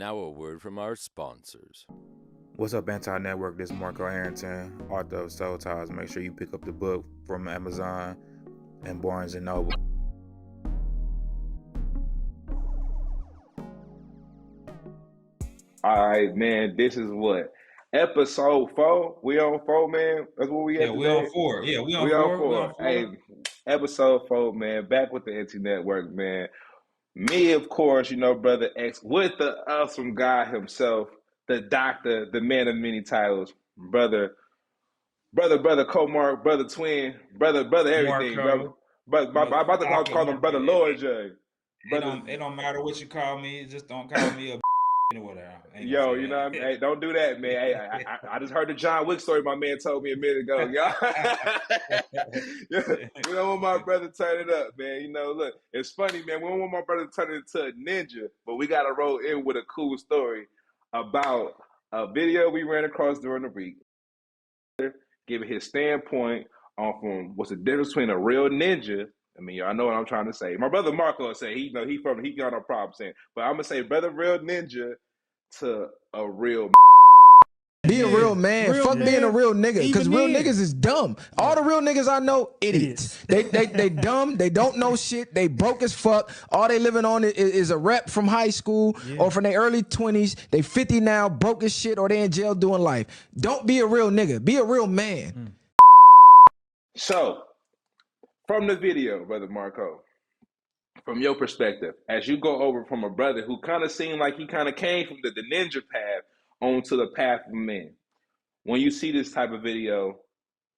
Now a word from our sponsors. What's up, Anti-Network? This is Marco Harrington, author of Soul Ties. Make sure you pick up the book from Amazon and Barnes & Noble. All right, man. This is what? Episode 4? We on 4, man? That's what we at Yeah, we today? on 4. Yeah, we on We on 4. We on 4. 4. Hey, episode 4, man. Back with the Anti-Network, man. Me, of course, Brother X, with the awesome guy himself, the doctor, the man of many titles, brother, co-mark, brother twin, brother everything, Marco. But I'm about to call him brother Lord J. It don't matter what you call me. Just don't call me a or whatever. Yo, you know what I mean? Hey, don't do that, man. Hey, I just heard the John Wick story my man told me a minute ago. Y'all, we don't want my brother to turn it up, man. Look, it's funny, man. We don't want my brother to turn it into a ninja, but we got to roll in with a cool story about a video we ran across during the week, giving his standpoint on from what's the difference between a real ninja. I mean, y'all know what I'm trying to say. My brother Marco will say he got no problem saying, but I'm gonna say brother real ninja to a real. Be a real man. Fuck being a real nigga. Because real niggas is dumb. All the real niggas I know, idiots. They dumb. They don't know shit. They broke as fuck. All they living on is a rep from high school or from their early 20s. They 50 now, broke as shit, or they in jail doing life. Don't be a real nigga. Be a real man. So, from the video, brother Marco, from your perspective, as you go over from a brother who kind of seemed like he kind of came from the ninja path onto the path of man, when you see this type of video,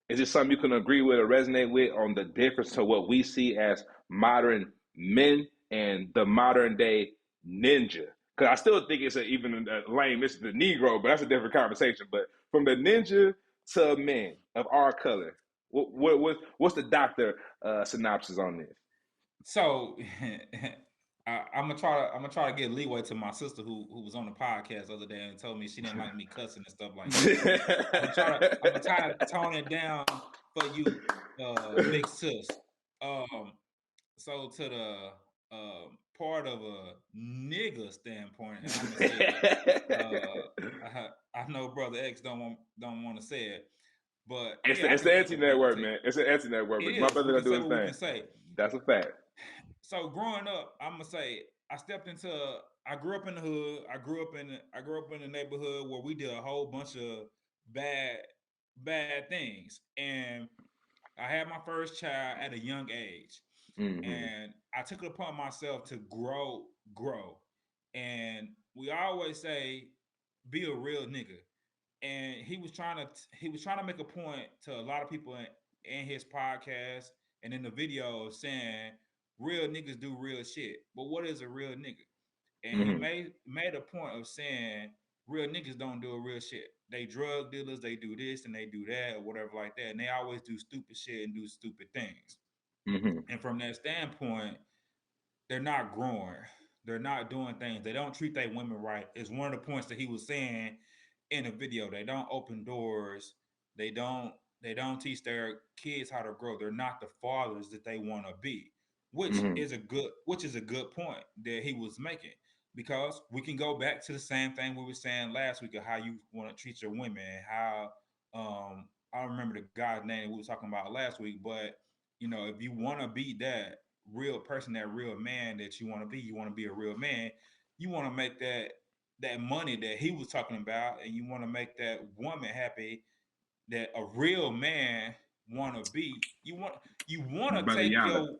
is it something you can agree with or resonate with on the difference to what we see as modern men and the modern day ninja? Because I still think it's even lame. It's the Negro, but that's a different conversation. But from the ninja to men of our color, what's the doctor synopsis on this? So I'm gonna try to give leeway to my sister who was on the podcast the other day and told me she didn't like me cussing and stuff like that. I'm gonna try to tone it down for you, big sis. So to the part of a nigga standpoint, and I'm gonna say, I know Brother X don't want to say it, but it's the anti-network, man. It's an anti-network. My brother gonna do his thing. That's a fact. So growing up, I'm gonna say I grew up in the hood. I grew up in the neighborhood where we did a whole bunch of bad things, and I had my first child at a young age, and I took it upon myself to grow, and we always say, be a real nigga. And he was trying to make a point to a lot of people in his podcast and in the video saying real niggas do real shit. But what is a real nigga? And he made a point of saying real niggas don't do a real shit. They drug dealers, they do this and they do that or whatever like that. And they always do stupid shit and do stupid things. And from that standpoint, they're not growing. They're not doing things. They don't treat their women right. It's one of the points that he was saying in the video. They don't open doors. They don't teach their kids how to grow. They're not the fathers that they want to be, which is a good point that he was making, because we can go back to the same thing we were saying last week of how you want to treat your women, how I don't remember the guy's name we were talking about last week, but if you want to be that real person, that real man that you want to be a real man, you want to make that money that he was talking about, and you want to make that woman happy that a real man want to be. You want to take your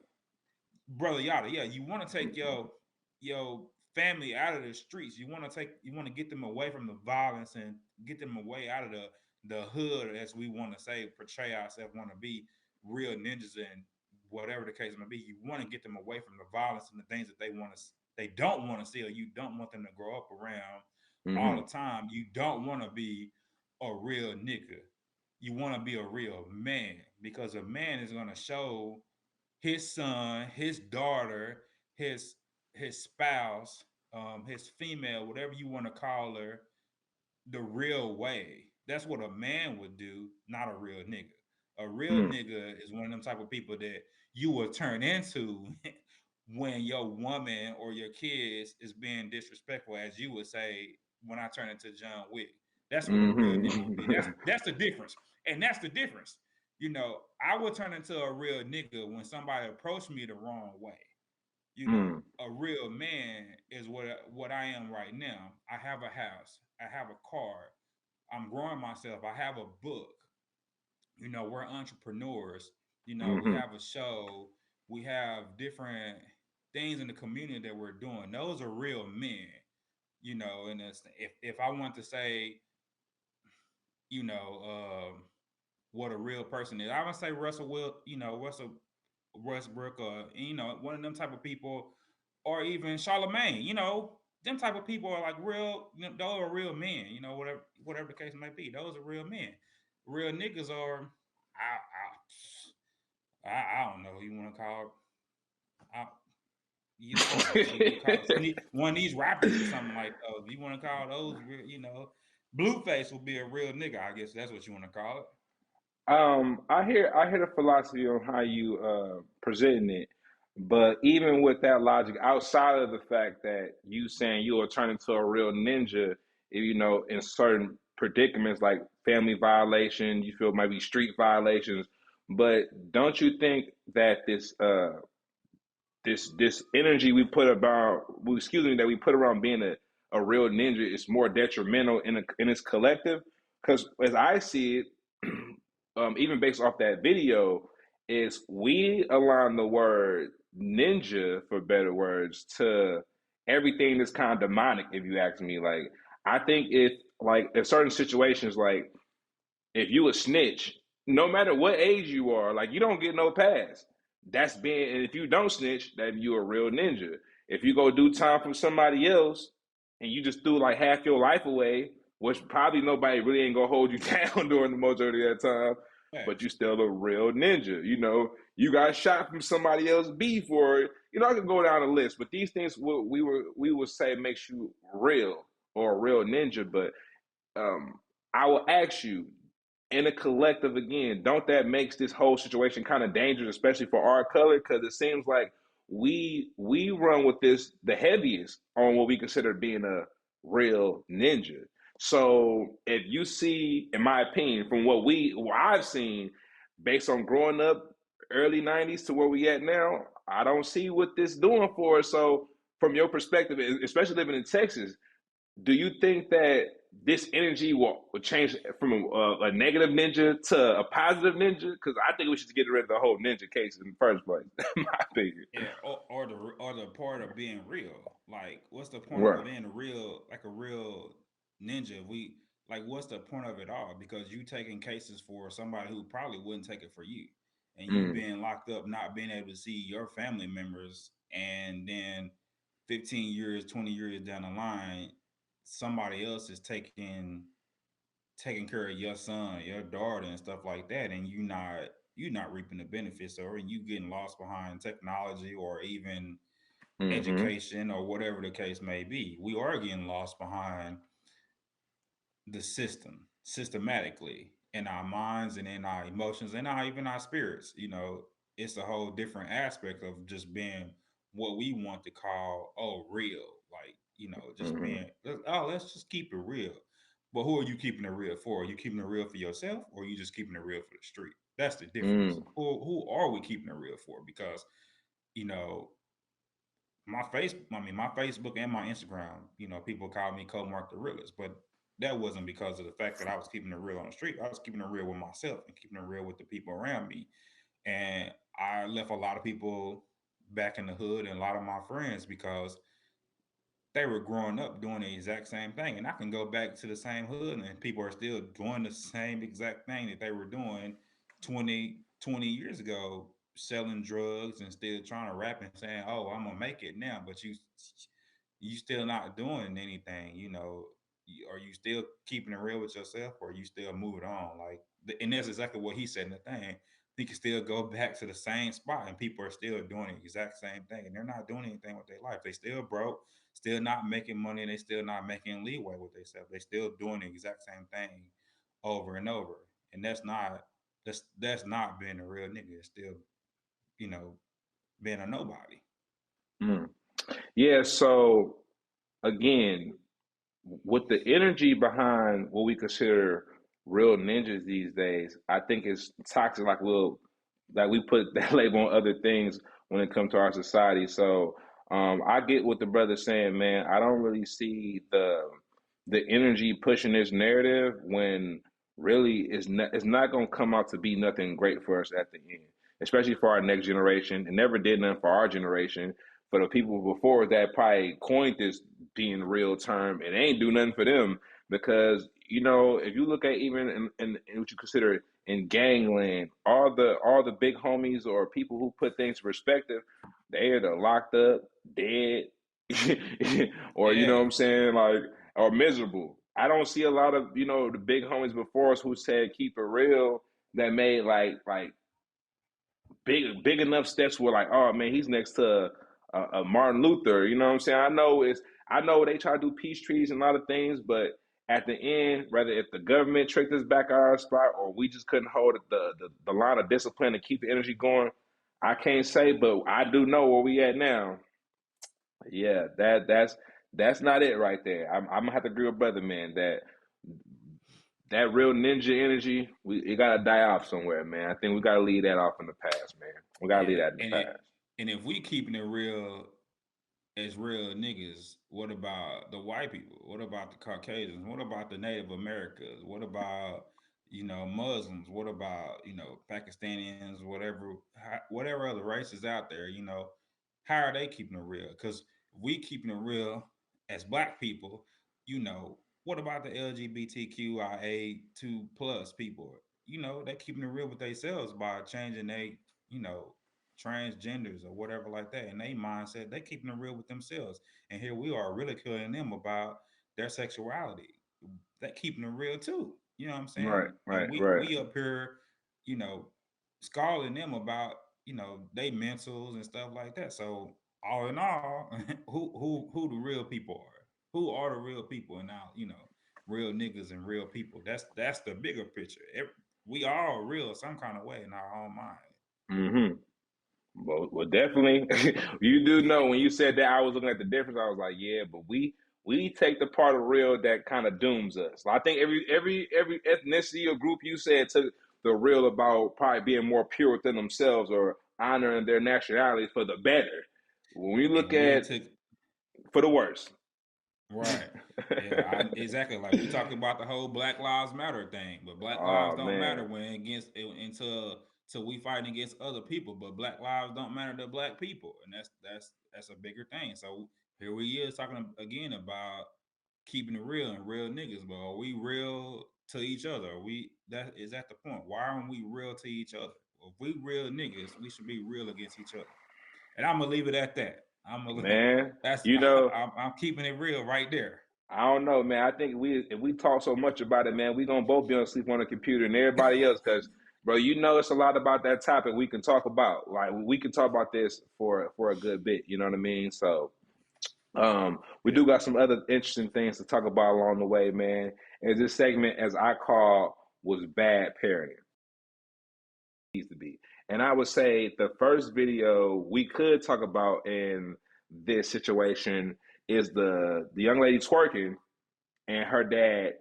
brother Yada, you want to take your family out of the streets. You want to get them away from the violence and get them away out of the hood, as we want to say, portray ourselves, want to be real ninjas and whatever the case may be. You want to get them away from the violence and the things that they don't want to see, or you don't want them to grow up around all the time. You don't want to be a real nigga. You want to be a real man, because a man is going to show his son, his daughter, his spouse, his female, whatever you want to call her, the real way. That's what a man would do, not a real nigga. A real nigga is one of them type of people that you will turn into when your woman or your kids is being disrespectful, as you would say, when I turn into John Wick. That's what a real nigga would be. That's the difference. And that's the difference. I would turn into a real nigga when somebody approached me the wrong way. A real man is what I am right now. I have a house. I have a car. I'm growing myself. I have a book. We're entrepreneurs. We have a show. We have different things in the community that we're doing. Those are real men. And if I want to say, you know, what a real person is, I would say Russell Westbrook, or one of them type of people, or even Charlemagne. Them type of people are like real. Those are real men. Whatever the case may be, those are real men. Real niggas are, I don't know who you want to call. I, I don't know. You call one of these rappers or something like those. You want to call those, Blueface will be a real nigga. I guess that's what you want to call it. I hear the philosophy on how you presenting it, but even with that logic, outside of the fact that you saying you will turn into a real ninja, in certain predicaments like family violation, you feel maybe street violations, but don't you think that this energy we put about, well, excuse me, that we put around being a real ninja is more detrimental in its collective? Because as I see it, even based off that video, is we align the word ninja, for better words, to everything that's kind of demonic. If you ask me, like, I think if like in certain situations, like if you a snitch, no matter what age you are, like you don't get no pass. That's being, and if you don't snitch, then you a real ninja. If you go do time for somebody else and you just threw like half your life away, which probably nobody really ain't gonna hold you down during the majority of that time, but you still a real ninja. You got shot from somebody else before. I could go down a list, but these things we would say makes you real or a real ninja. But I will ask you, in a collective again, don't that makes this whole situation kind of dangerous, especially for our color? Because it seems like we run with this the heaviest on what we consider being a real ninja. So if you see, in my opinion, from what I've seen, based on growing up early '90s to where we at now, I don't see what this doing for us. So from your perspective, especially living in Texas, do you think that this energy will change from a negative ninja to a positive ninja? Because I think we should get rid of the whole ninja case in the first place. In my opinion. Yeah, or the part of being real. Like, what's the point Right. of being a real ninja? What's the point of it all? Because you taking cases for somebody who probably wouldn't take it for you, and you Mm, being locked up, not being able to see your family members, and then 15 years, 20 years down the line, somebody else is taking care of your son, your daughter, and stuff like that, and you not reaping the benefits, or you getting lost behind technology or even mm-hmm, education or whatever the case may be. We are getting lost behind the system systematically in our minds and in our emotions and even our spirits. It's a whole different aspect of just being what we want to call real. Like, just mm-hmm, being, let's just keep it real. But who are you keeping it real for? Are you keeping it real for yourself, or are you just keeping it real for the street? That's the difference. mm, Who are we keeping it real for? Because you know my Facebook and my Instagram, people call me Co-Mark the Realist, but that wasn't because of the fact that I was keeping it real on the street. I was keeping it real with myself and keeping it real with the people around me. And I left a lot of people back in the hood and a lot of my friends because they were growing up doing the exact same thing. And I can go back to the same hood and people are still doing the same exact thing that they were doing 20 years ago, selling drugs and still trying to rap and saying, "Oh, I'm gonna make it now," but you still not doing anything. Are you still keeping it real with yourself, or you still moving on? And that's exactly what he said in the thing. He can still go back to the same spot, and people are still doing the exact same thing, and they're not doing anything with their life. They still broke, still not making money, and they still not making leeway with themselves. They still doing the exact same thing over and over, and that's not being a real nigga. It's still, you know, being a nobody. Mm. Yeah, so again, with the energy behind what we consider real ninjas these days, I think it's toxic. Like we put that label on other things when it comes to our society. So I get what the brother's saying, man. I don't really see the energy pushing this narrative when really it's not going to come out to be nothing great for us at the end, especially for our next generation. It never did nothing for our generation. For the people before that probably coined this being real term, it ain't do nothing for them because if you look at even in what you consider in gangland, all the big homies or people who put things in perspective, they either locked up, dead, or you know Yeah, what I'm saying, like, or miserable. I don't see a lot of the big homies before us who said keep it real that made like big enough steps where like, oh man, he's next to a Martin Luther. You know what I'm saying? I know they try to do peace treaties and a lot of things, but at the end, whether if the government tricked us back out of our spot or we just couldn't hold the line of discipline to keep the energy going, I can't say, but I do know where we at now. Yeah, that's not it right there. I'm gonna have to agree with brother man that real ninja energy, it gotta die off somewhere, man. I think we gotta leave that off in the past, man. We gotta leave yeah. that in the And past. if we keeping it real as real niggas, what about the white people? What about the Caucasians? What about the Native Americans? What about Muslims? What about Pakistanians? Whatever other races out there? How are they keeping it real? Because we keeping it real as black people. What about the LGBTQIA2+ people? They keeping it real with themselves by changing they you know transgenders or whatever like that. And they mindset, they keeping it real with themselves. And here we are ridiculing them about their sexuality. That keeping it real too. You know what I'm Right, saying? And right, right. we up here, you know, scolding them about, they mentals and stuff like that. So all in all, who the real people are? Who are the real people? And now, real niggas and real people. That's the bigger picture. We all real some kind of way in our own mind. Mm-hmm. Well, definitely. You do know when you said that, I was looking at the difference. I was like, yeah, but we take the part of real that kind of dooms us. I think every ethnicity or group you said took the real about probably being more pure within themselves or honoring their nationality for the better. When we look And we at took for the worse. Right. Yeah, exactly. Like we talked about the whole Black Lives Matter thing, but Black Lives Oh don't matter man, when until we fighting against other people. But Black lives don't matter to Black people, and that's a bigger thing. So here we is talking again about keeping it real and real niggas. But are we real to each other? That is at the point. Why aren't we real to each other? If we real niggas, we should be real against each other. And I'm gonna leave it at that. I'm gonna man. that's You know, I'm keeping it real right there. I don't know, man. I think if we talk so much about it, man, we gonna both be on sleep on the computer and everybody else, because bro, it's a lot about that topic we can talk about. Like we can talk about this for a good bit. You know what I mean? So we do got some other interesting things to talk about along the way, man. And this segment, as I call, was bad parenting. Needs to be. And I would say the first video we could talk about in this situation is the young lady twerking and her dad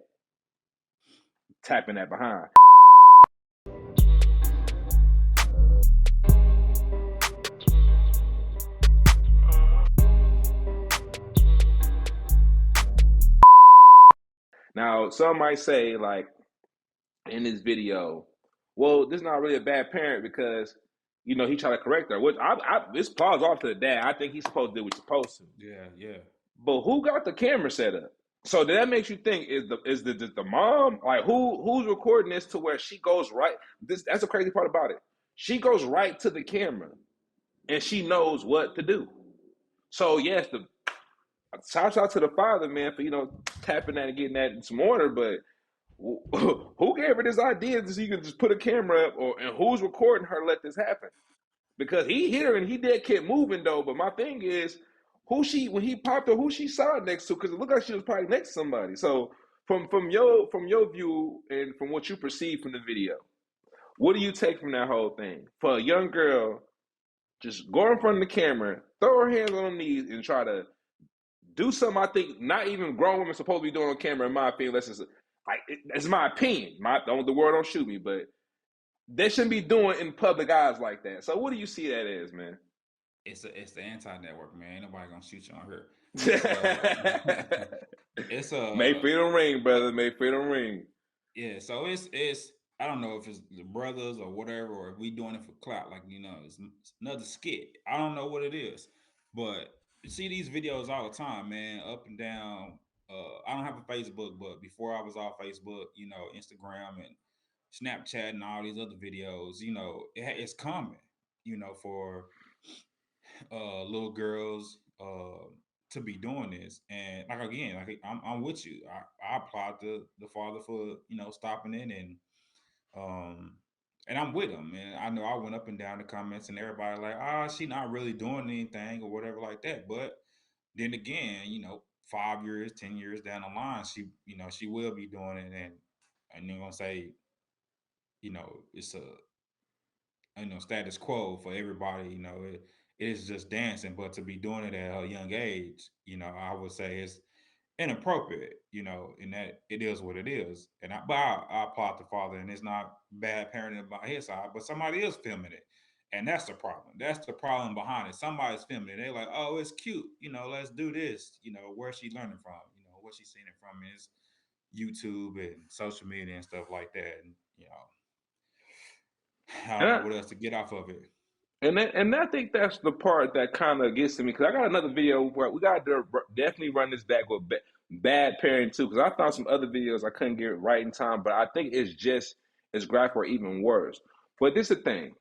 tapping that behind. Now, some might say, like, in this video, well, this is not really a bad parent because, he tried to correct her, which this falls off to the dad. I think he's supposed to do what he's supposed to. Yeah, yeah. But who got the camera set up? So that makes you think, is the mom, like, who's recording this to where she goes right? That's the crazy part about it. She goes right to the camera and she knows what to do. So yes, shout out to the father, man, for tapping that and getting that in some order. But who gave her this idea so you can just put a camera up, and who's recording her let this happen? Because he hit her and he did keep moving though. But my thing is, when he popped her, who she saw next to? Because it looked like she was probably next to somebody. So from your view and from what you perceive from the video, what do you take from that whole thing? For a young girl just go in front of the camera, throw her hands on her knees, and try to do something I think not even grown women supposed to be doing on camera, in my opinion. It's my opinion. The word don't shoot me, but they shouldn't be doing in public eyes like that. So what do you see that as, man? It's the anti-network, man. Ain't nobody gonna shoot you on here. It's May freedom ring, brother. May freedom ring. Yeah, so it's I don't know if it's the brothers or whatever, or if we doing it for clout, like, you know, it's another skit. I don't know what it is, but you see these videos all the time, man, up and down. I don't have a Facebook, but before I was off Facebook, you know, Instagram and Snapchat and all these other videos, you know, it's common, you know, for little girls to be doing this. And like, again, like, I'm with you. I applaud the father for, you know, stopping it, and I'm with him. And I know I went up and down the comments, and everybody like, she not really doing anything or whatever like that. But then again, you know, 5 years, 10 years down the line, she will be doing it, and you're gonna say, you know, it's status quo for everybody. You know, it is just dancing, but to be doing it at a young age, you know, I would say it's inappropriate, you know, and that it is what it is. And I applaud the father, and it's not bad parenting by his side, but somebody is filming it. And that's the problem. That's the problem behind it. Somebody's filming it. They're like, oh, it's cute. You know, let's do this. You know, where's she learning from? You know, what she's seeing it from is YouTube and social media and stuff like that. And, you know, I don't know what else to get off of it. And I think that's the part that kind of gets to me, because I got another video where we got to definitely run this back with bad parenting too, because I found some other videos I couldn't get right in time, but I think it's just as graphic or even worse. But this is the thing.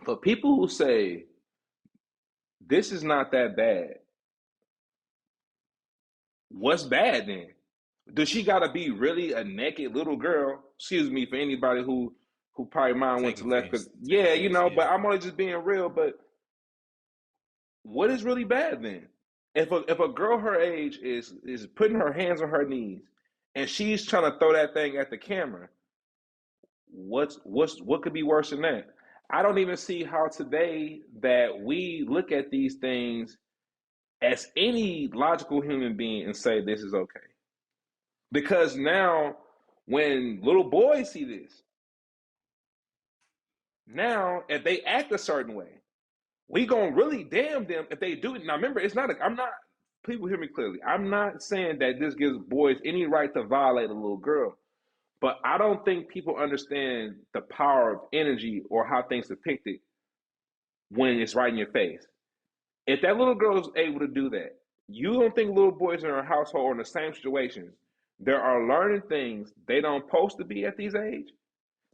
For people who say this is not that bad, what's bad then? Does she got to be really a naked little girl? Excuse me for anybody who probably mind went to left, because you know, but I'm only just being real. But what is really bad then? If a girl her age is putting her hands on her knees and she's trying to throw that thing at the camera, what could be worse than that? I don't even see how today that we look at these things as any logical human being and say this is okay. Because now when little boys see this, now if they act a certain way, we gonna really damn them if they do it. Now remember, people hear me clearly. I'm not saying that this gives boys any right to violate a little girl, but I don't think people understand the power of energy or how things depicted when it's right in your face. If that little girl is able to do that, you don't think little boys in our household are in the same situations? There are learning things they don't supposed to be at these age.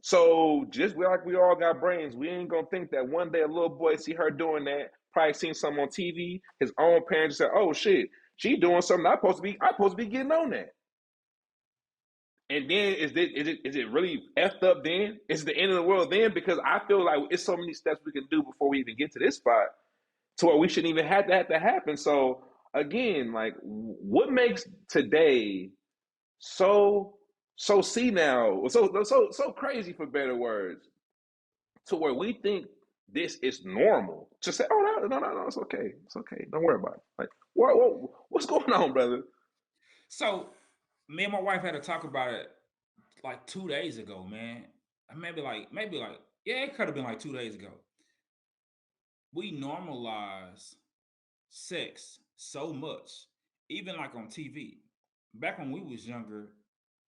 So just like we all got brains, we ain't gonna think that one day a little boy see her doing that, probably seen something on TV, his own parents say, "Oh shit, she doing something I'm supposed to be getting on that." And then is it really effed up then? Is it the end of the world then? Because I feel like it's so many steps we can do before we even get to this spot, to where we shouldn't even have that to happen. So again, like, what makes today so senile, so crazy, for better words, to where we think this is normal? To say, oh no, it's okay, don't worry about it. Like, what's going on, brother? So me and my wife had to talk about it like 2 days ago, man. Maybe like it could have been like 2 days ago. We normalize sex so much, even like on TV. Back when we was younger,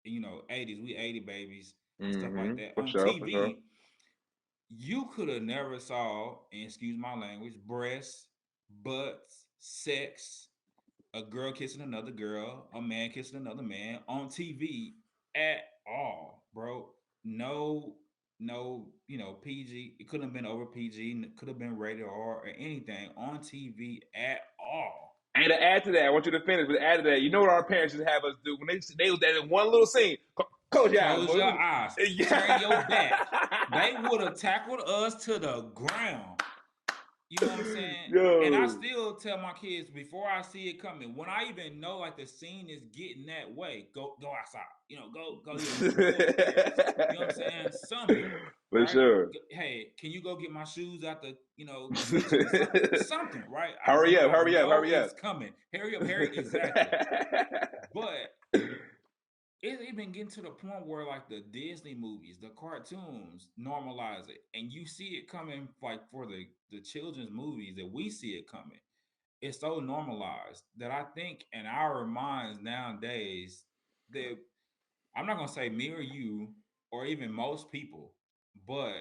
you know, 80s, we 80 babies, stuff like that. On TV, you could have never saw, and excuse my language, breasts, butts, sex, a girl kissing another girl, a man kissing another man on TV at all, bro. No, you know, PG. It couldn't have been over PG. It could have been rated R or anything on TV at all. And to add to that, I want you to finish. But add to that, you know what our parents used to have us do when they was that in one little scene. Close your eyes. Turn your back. They would have tackled us to the ground. You know what I'm saying? Yo. And I still still tell my kids before I see it coming, when I even know like the scene is getting that way, go outside. You know, go upstairs. You know what I'm saying? Something. For Right? sure. Hey, can you go get my shoes out the, the kitchen? Something, right? I Hurry up, know hurry it's up. coming. Hurry up, exactly. But it's even getting to the point where like the Disney movies, the cartoons normalize it. And you see it coming like for the children's movies that we see it coming. It's so normalized that I think in our minds nowadays that I'm not gonna say me or you or even most people, but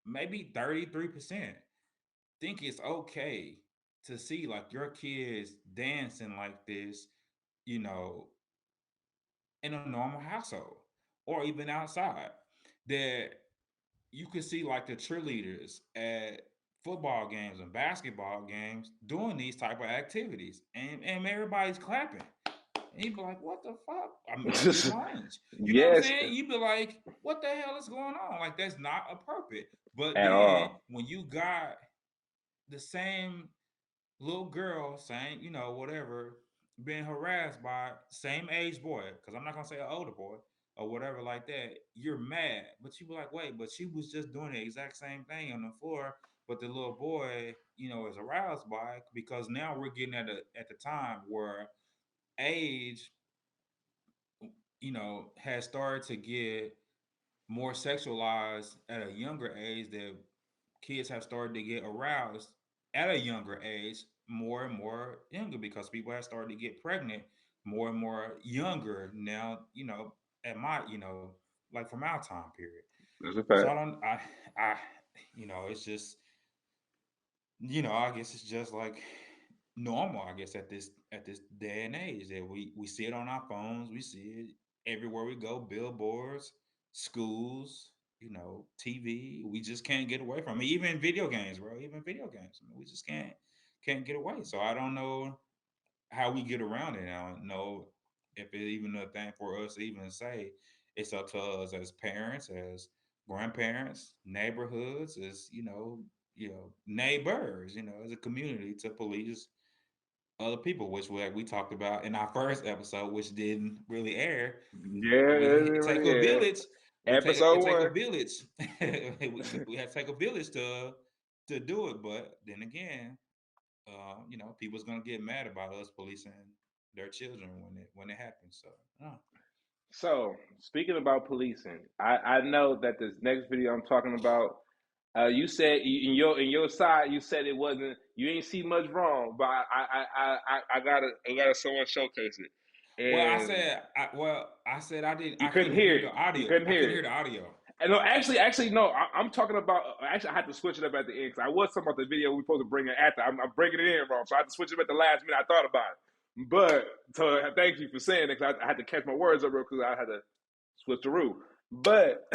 maybe 33% think it's okay to see like your kids dancing like this, you know, in a normal household or even outside. That you could see like the cheerleaders at football games and basketball games doing these type of activities and everybody's clapping. And you'd be like, what the fuck? I mean, that's strange. You know what I'm Yes, saying? You'd be like, what the hell is going on? Like, that's not appropriate. But at then all. when you got the same little girl, same, whatever, being harassed by same age boy, because I'm not gonna say an older boy or whatever like that, you're mad. But you be like, wait, but she was just doing the exact same thing on the floor, but the little boy, is aroused by it because now we're getting at the time where age, has started to get more sexualized at a younger age, that kids have started to get aroused at a younger age, more and more younger, because people have started to get pregnant more and more younger now, at my, like from our time period. That's a So fact. it's just, I guess it's just like normal, I guess, at this day and age, that we see it on our phones, we see it everywhere we go, billboards, schools, TV. We just can't get away from it. Even video games, bro. Even video games. I mean, we just can't get away. So I don't know how we get around it. I don't know if it's even a thing for us to even say. It's up to us as parents, as grandparents, neighborhoods, as neighbors, as a community, to police other people, which we talked about in our first episode, which didn't really air. Yeah, We take a yeah. village. Episode It take a one. village. we have to take a village to do it. But then again, people's gonna get mad about us policing their children when it happens. So, So, speaking about policing, I know that this next video I'm talking about, you said in your side, you said it wasn't, you ain't see much wrong, but I gotta someone showcase it, well, and I said I didn't. you I couldn't couldn't hear hear it. the You audio. couldn't I hear couldn't it. hear the audio. And no, actually, no. I'm talking about. Actually, I had to switch it up at the end because I was talking about the video we supposed to bring it after. I'm bringing it in wrong, so I had to switch it up at the last minute. I thought about it, but so thank you for saying it. Cause I had to catch my words up real quick. I had to switch the rule. But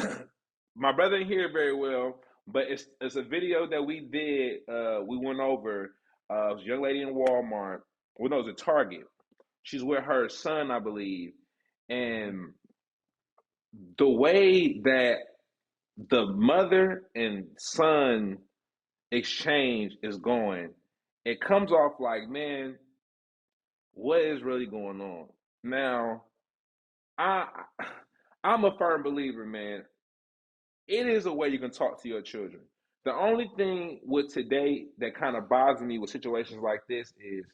my brother didn't hear it very well. But it's a video that we did. We went over. It was a young lady in Walmart. Well, no, it was a Target. She's with her son, I believe, and the way that the mother and son exchange is going, it comes off like, man, what is really going on? Now, I I'm a firm believer, man. It is a way you can talk to your children. The only thing with today that kind of bothers me with situations like this is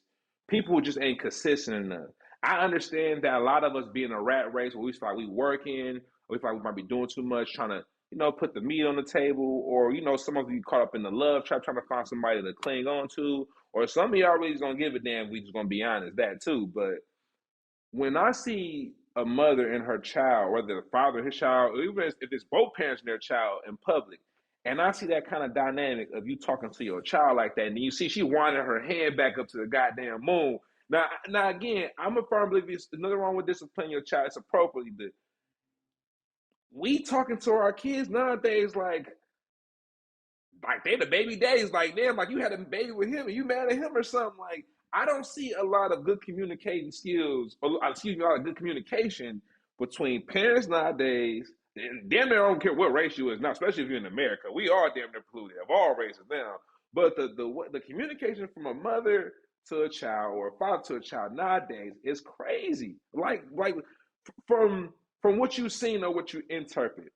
people just ain't consistent enough. I understand that a lot of us be in a rat race where we feel like we working, or we feel like we might be doing too much, trying to, put the meat on the table, or, some of you caught up in the love trap, trying to find somebody to cling on to, or some of y'all really just gonna give a damn, we just gonna be honest, that too. But when I see a mother and her child, whether the father and his child, or even if it's both parents and their child in public, and I see that kind of dynamic of you talking to your child like that, and you see she winding her hand back up to the goddamn moon. Now again, I'm a firm believer. There's nothing wrong with disciplining your child. It's appropriately, but we talking to our kids nowadays like they the baby daddies, like damn, like you had a baby with him and you mad at him or something. Like I don't see a lot of good communicating skills, or excuse me, a lot of good communication between parents nowadays. And damn near I don't care what race you is now, especially if you're in America. We are damn near polluted of all races now. But the communication from a mother to a child or a father to a child nowadays is crazy. Like from what you've seen or what you interpret,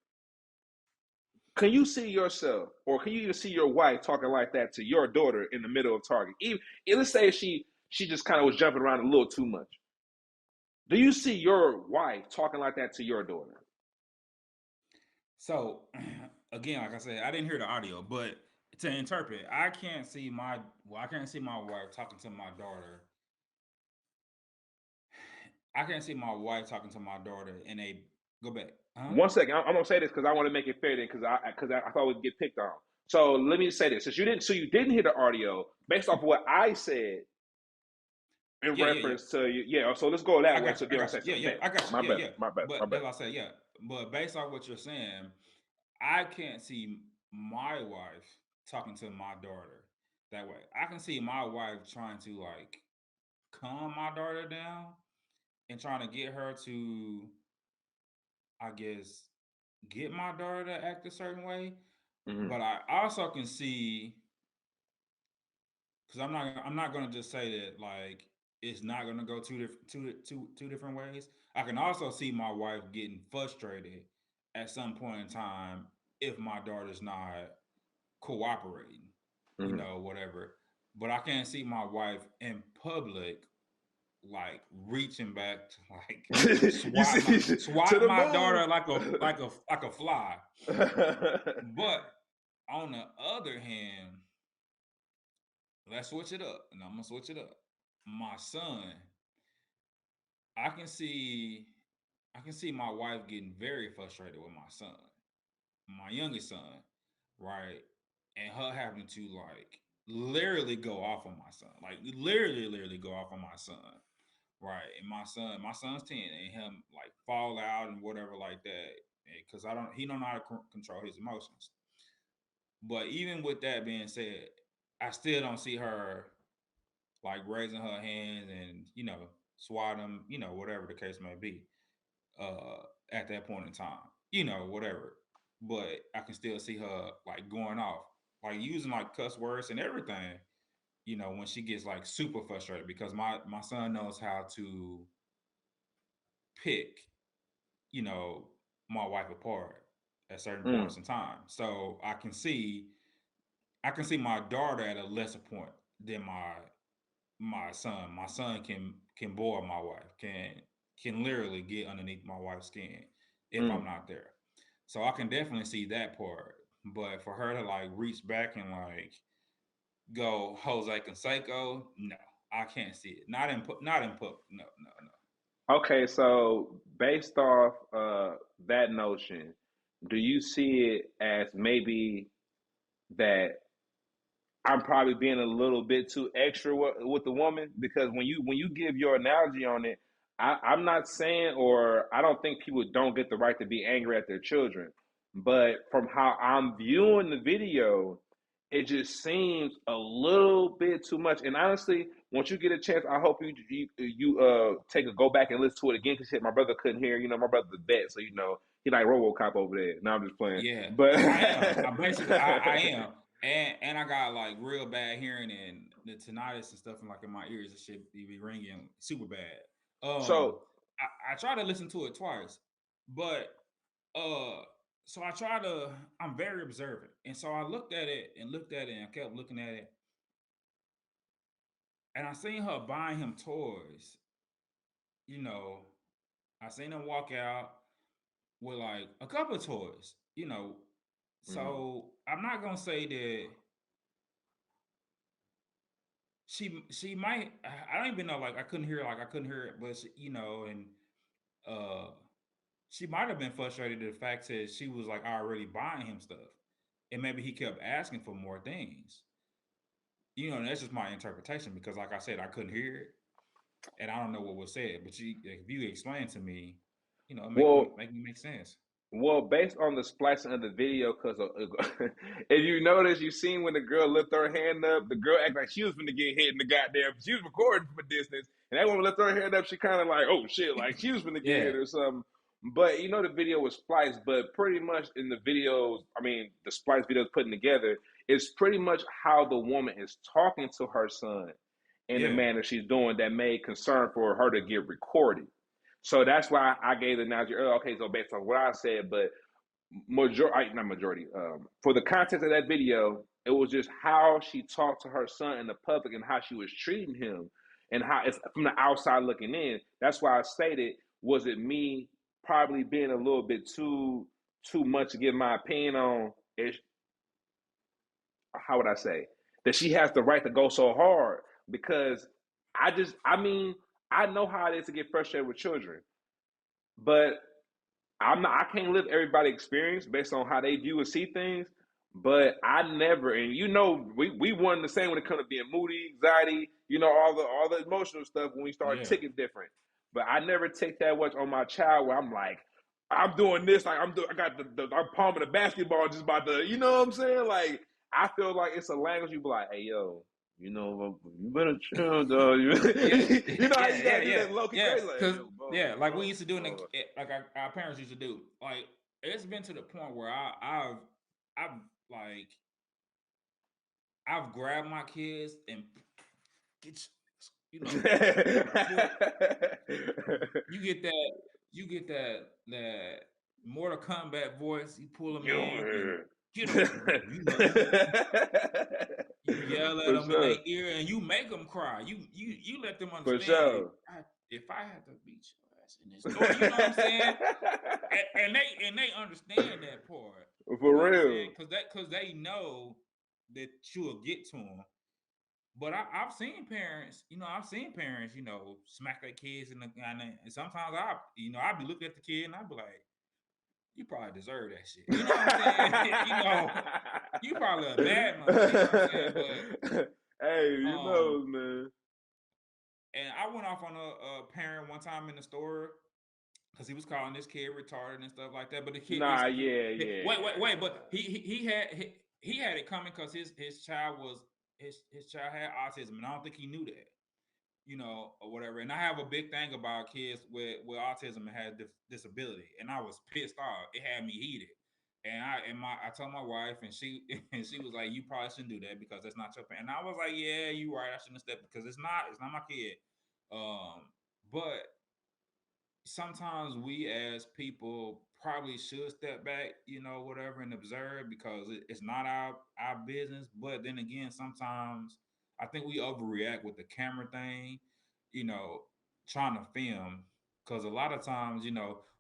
can you see yourself, or can you even see your wife talking like that to your daughter in the middle of Target? Even let's say she just kind of was jumping around a little too much. Do you see your wife talking like that to your daughter? So, again, like I said, I didn't hear the audio, but to interpret, I can't see my wife talking to my daughter. I can't see my wife talking to my daughter in a go back. Huh? 1 second, I'm gonna say this because I want to make it fair then, because I thought we'd get picked on. So let me say this: since you didn't hear the audio, based off of what I said in reference to you, yeah. So let's go that way. So then I say something. I got you. My bad. But that's what I say, But based off what you're saying, I can't see my wife talking to my daughter that way. I can see my wife trying to like calm my daughter down and trying to get her to, I guess, get my daughter to act a certain way. Mm-hmm. But I also can see, because I'm not gonna just say that like it's not gonna go two different ways. I can also see my wife getting frustrated at some point in time if my daughter's not cooperating, Mm-hmm. Whatever. But I can't see my wife in public like reaching back to like swat my daughter like a fly. But on the other hand, let's switch it up, and I'm gonna switch it up. My son, I can see my wife getting very frustrated with my son, my youngest son, right? And her having to like literally go off on my son, like literally go off on my son, right? And my son's 10, and him like fall out and whatever like that, because he don't know how to control his emotions. But even with that being said, I still don't see her like raising her hands and swat him, whatever the case may be, at that point in time, whatever. But I can still see her like going off, like using like cuss words and everything, when she gets like super frustrated, because my son knows how to pick, my wife apart at certain points in time. So I can see my daughter at a lesser point than my son. My son can boil my wife, can literally get underneath my wife's skin if I'm not there. So I can definitely see that part. But for her to like reach back and like go Jose Canseco, no, I can't see it. Not in public. No. Okay, so based off that notion, do you see it as maybe that I'm probably being a little bit too extra with the woman? Because when you give your analogy on it, I'm not saying, or I don't think people don't get the right to be angry at their children, but from how I'm viewing the video, it just seems a little bit too much. And honestly, once you get a chance, I hope you take a go back and listen to it again, because my brother couldn't hear. My brother's a vet, so he like RoboCop over there. No, I'm just playing. Yeah, But I am. I am. And I got like real bad hearing, and the tinnitus and stuff, and like in my ears and shit be ringing super bad. So I tried to listen to it twice, but so I'm very observant, and so I looked at it and I kept looking at it, and I seen her buying him toys. I seen him walk out with like a couple of toys. So I'm not gonna say that she might. I don't even know. Like I couldn't hear it, but and she might have been frustrated at the fact that she was like already buying him stuff, and maybe he kept asking for more things. And that's just my interpretation, because, like I said, I couldn't hear it, and I don't know what was said. But if you explain to me, make me make sense. Well, based on the splicing of the video, because if you notice, you seen when the girl lifted her hand up, the girl acted like she was going to get hit in the goddamn. She was recording from a distance, and that woman lifted her hand up. She kind of like, oh shit, like she was going to get hit or something. But the video was spliced. But pretty much in the videos, the spliced videos putting together, it's pretty much how the woman is talking to her son. in the manner she's doing that made concern for her to get recorded. So that's why I gave the analogy earlier. Okay, so based on what I said, but for the context of that video, it was just how she talked to her son in the public and how she was treating him, and how it's from the outside looking in. That's why I stated, was it me probably being a little bit too much to give my opinion on it? How would I say that she has the right to go so hard? Because I know how it is to get frustrated with children, but I can't live everybody's experience based on how they view and see things. But I never, and we weren't the same when it comes to being moody, anxiety, all the emotional stuff when we start ticking different. But I never take that much on my child where I'm like, I'm doing this, like I'm palming the basketball just about to, you know what I'm saying? Like, I feel like it's a language you be like, hey yo, you better chill, though. You know how you gotta do that low-key crazy. Like we used to do like our parents used to do. Like, it's been to the point where I've grabbed my kids and get you get that Mortal Kombat voice. You pull them in, get them. You yell at them in their ear and you make them cry. You let them understand. For sure. If I had to beat your ass in this door, you know what I'm saying? and they understand that part. For real. Because they know that you'll get to them. But I've seen parents, smack their kids and sometimes I'll be looking at the kid and I'll be like, you probably deserve that shit. You know what I'm saying? You probably a bad mother. You know what I'm saying? But, hey, man. And I went off on a parent one time in the store because he was calling this kid retarded and stuff like that. But the kid, wait. But he had it coming because his child had autism, and I don't think he knew that. Or whatever. And I have a big thing about kids with autism and had disability, and I was pissed off. It had me heated, and I told my wife, and she was like, "You probably shouldn't do that because that's not your parent." And I was like, "Yeah, you right. I shouldn't have stepped because it's not my kid." But sometimes we as people probably should step back, whatever, and observe because it's not our business. But then again, sometimes I think we overreact with the camera thing, trying to film. Because a lot of times,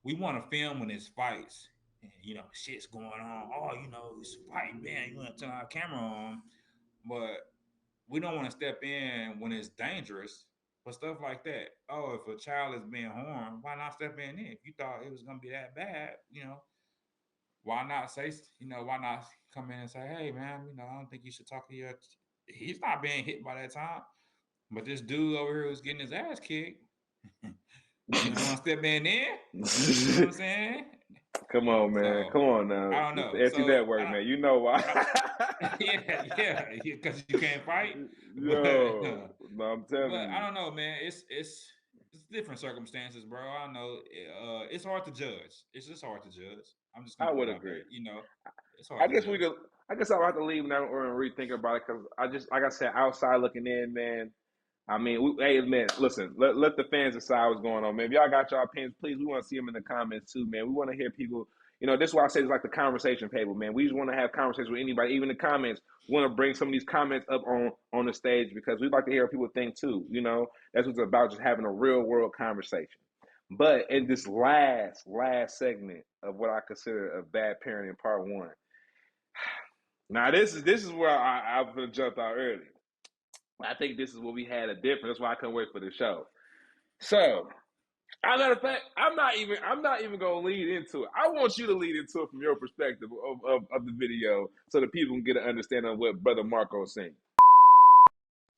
we want to film when it's fights and, shit's going on. Oh, it's fight, man. You want to turn our camera on. But we don't want to step in when it's dangerous for stuff like that. Oh, if a child is being harmed, why not step in? If you thought it was going to be that bad, why not say, why not come in and say, hey, man, I don't think you should talk to your. He's not being hit by that time, but this dude over here who's getting his ass kicked, you want to step in there? You know what I'm saying? Come on, man. Come on now. I don't know. It's network, man. You know why? yeah, because you can't fight. No, I'm telling you. I don't know, man. It's different circumstances, bro. I don't know. It's hard to judge. It's just hard to judge. I'm just. I would agree. It's hard. I guess I'll have to leave now and rethink about it because I just, like I said, outside looking in, man. I mean, hey, man, listen, let the fans decide what's going on, man. If y'all got y'all opinions, please, we want to see them in the comments too, man. We want to hear people, this is why I say it's like the conversation table, man. We just want to have conversations with anybody, even in the comments. We want to bring some of these comments up on the stage because we'd like to hear what people think too, That's what it's about, just having a real world conversation. But in this last segment of what I consider a bad parenting part one, now this is where I was going to jump out early. I think this is where we had a difference. That's why I couldn't wait for the show. So, as a matter of fact, I'm not even gonna lead into it. I want you to lead into it from your perspective of the video, so that people can get an understanding of what Brother Marco's saying.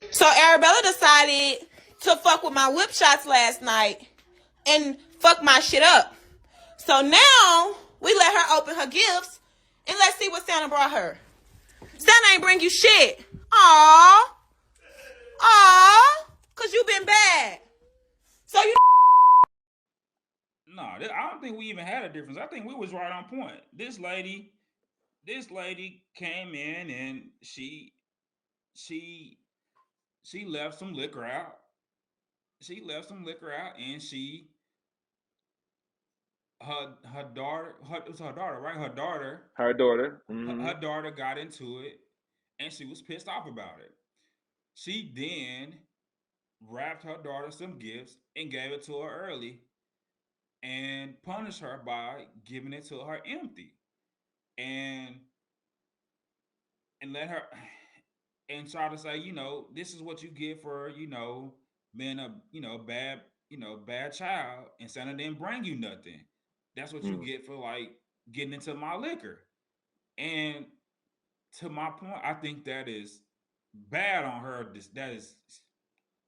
So Arabella decided to fuck with my whip shots last night and fuck my shit up. So now we let her open her gifts and let's see what Santa brought her. Santa ain't bring you shit. Aww. Cause you been bad. So you. No, I don't think we even had a difference. I think we was right on point. This lady came in and she she left some liquor out. She left some liquor out, and her daughter, it was her daughter, right? Her daughter. Her daughter got into it, and she was pissed off about it. She then wrapped her daughter some gifts and gave it to her early, and punished her by giving it to her empty, and let her and try to say, this is what you get for, being a, bad, bad child, and Santa didn't bring you nothing. That's what you get for like getting into my liquor. And to my point, I think that is bad on her. That is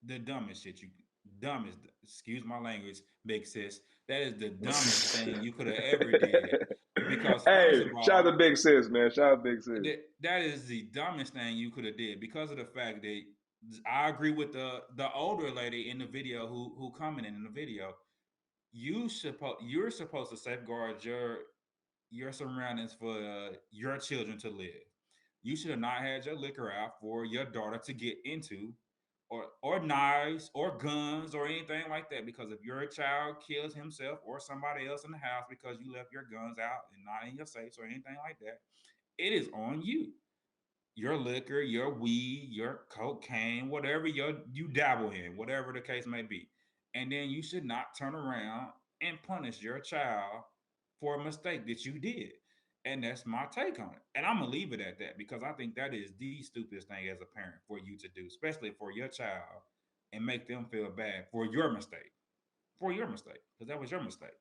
the dumbest shit dumbest, excuse my language, big sis. That is the dumbest thing you could have ever did. Because hey, first of all, shout out to Big Sis, man. Shout out to Big Sis. That is the dumbest thing you could have did, because of the fact that I agree with the older lady in the video who commented in the video. You're supposed to safeguard your surroundings for your children to live. You should have not had your liquor out for your daughter to get into, or knives or guns or anything like that. Because if your child kills himself or somebody else in the house because you left your guns out and not in your safes or anything like that, it is on you. Your liquor, your weed, your cocaine, whatever you dabble in, whatever the case may be. And then you should not turn around and punish your child for a mistake that you did. And that's my take on it. And I'm gonna leave it at that, because I think that is the stupidest thing as a parent for you to do, especially for your child, and make them feel bad for your mistake. For your mistake. Because that was your mistake.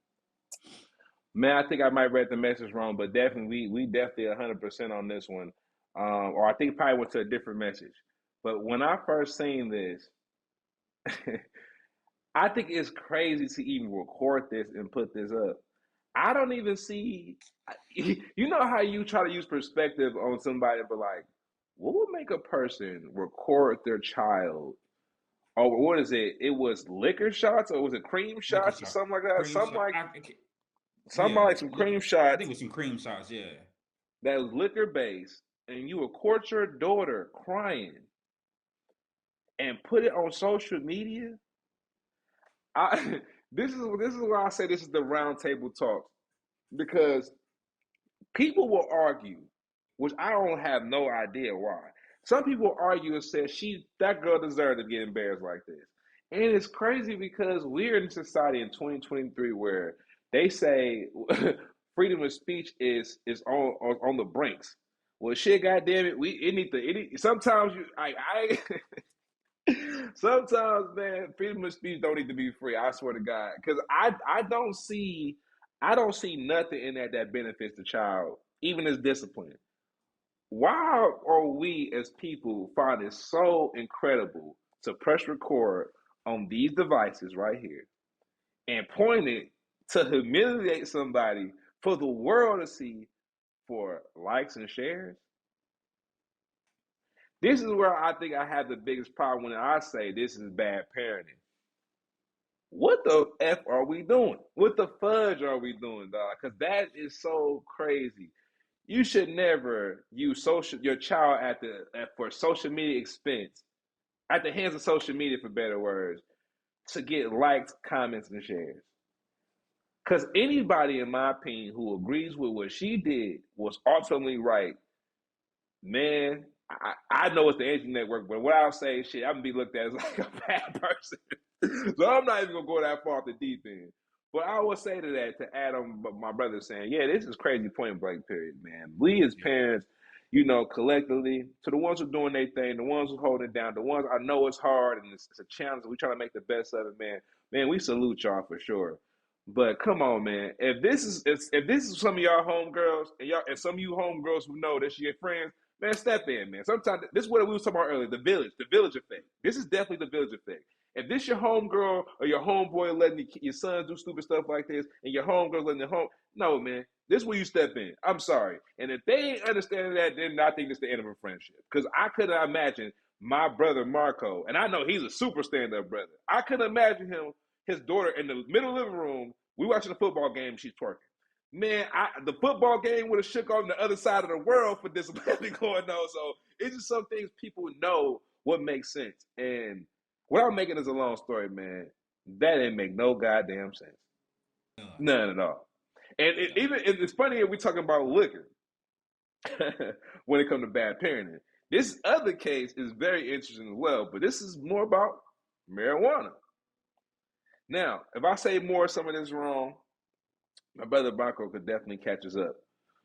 Man, I think I might read the message wrong, but definitely we definitely 100% on this one. Or I think it probably went to a different message. But when I first seen this, I think it's crazy to even record this and put this up. I don't even see, you know how you try to use perspective on somebody, but like, what would make a person record their child? Or what is it? It was liquor shots, or was it cream shots, or something like that? Cream something shot. like something like some cream shots. I think it was some cream shots, yeah. That was liquor based, and you record your daughter crying and put it on social media. This is why I say this is the round table talk, because people will argue, which I don't have no idea why. Some people will argue and say that girl deserved to get embarrassed like this. And it's crazy because we're in a society in 2023 where they say freedom of speech is on the brinks. Well, shit, goddamn it, sometimes sometimes, man, freedom of speech don't need to be free. I swear to God, because I don't see nothing in that benefits the child, even as discipline. Why are we as people find it so incredible to press record on these devices right here and point it to humiliate somebody for the world to see for likes and shares? This is where I think I have the biggest problem when I say this is bad parenting. What the F are we doing? What the fudge are we doing, dog? Because that is so crazy. You should never use your child for social media expense, at the hands of social media, for better words, to get likes, comments, and shares. Because anybody, in my opinion, who agrees with what she did was ultimately right, man, I know it's the internet work, but what I'll say, shit, I'm gonna be looked at as like a bad person. So I'm not even gonna go that far off the deep end. But I will say to that, to add on what my brother saying, yeah, this is crazy, point blank period, man. We as parents, collectively, to the ones who are doing their thing, the ones who holding it down, the ones I know it's hard and it's a challenge, we try to make the best of it, man. Man, we salute y'all for sure. But come on, man. If this is some of y'all homegirls and some of you homegirls who know that your friends, man, step in, man. Sometimes this is what we was talking about earlier, the village effect. This is definitely the village effect. If this your homegirl or your homeboy letting your son do stupid stuff like this, and your homegirl letting no, man, this is where you step in. I'm sorry. And if they ain't understanding that, then I think it's the end of a friendship. Because I couldn't imagine my brother Marco, and I know he's a super stand-up brother. I couldn't imagine his daughter in the middle of the living room. We watching a football game, she's twerking. Man, the football game would have shook on the other side of the world for discipline going on. So it's just some things people know what makes sense. And without making this a long story, man, that didn't make no goddamn sense. None at all. And it's funny if we talking about liquor when it comes to bad parenting. This other case is very interesting as well, but this is more about marijuana. Now, if I say more, some of this wrong, my brother Bronco could definitely catch us up.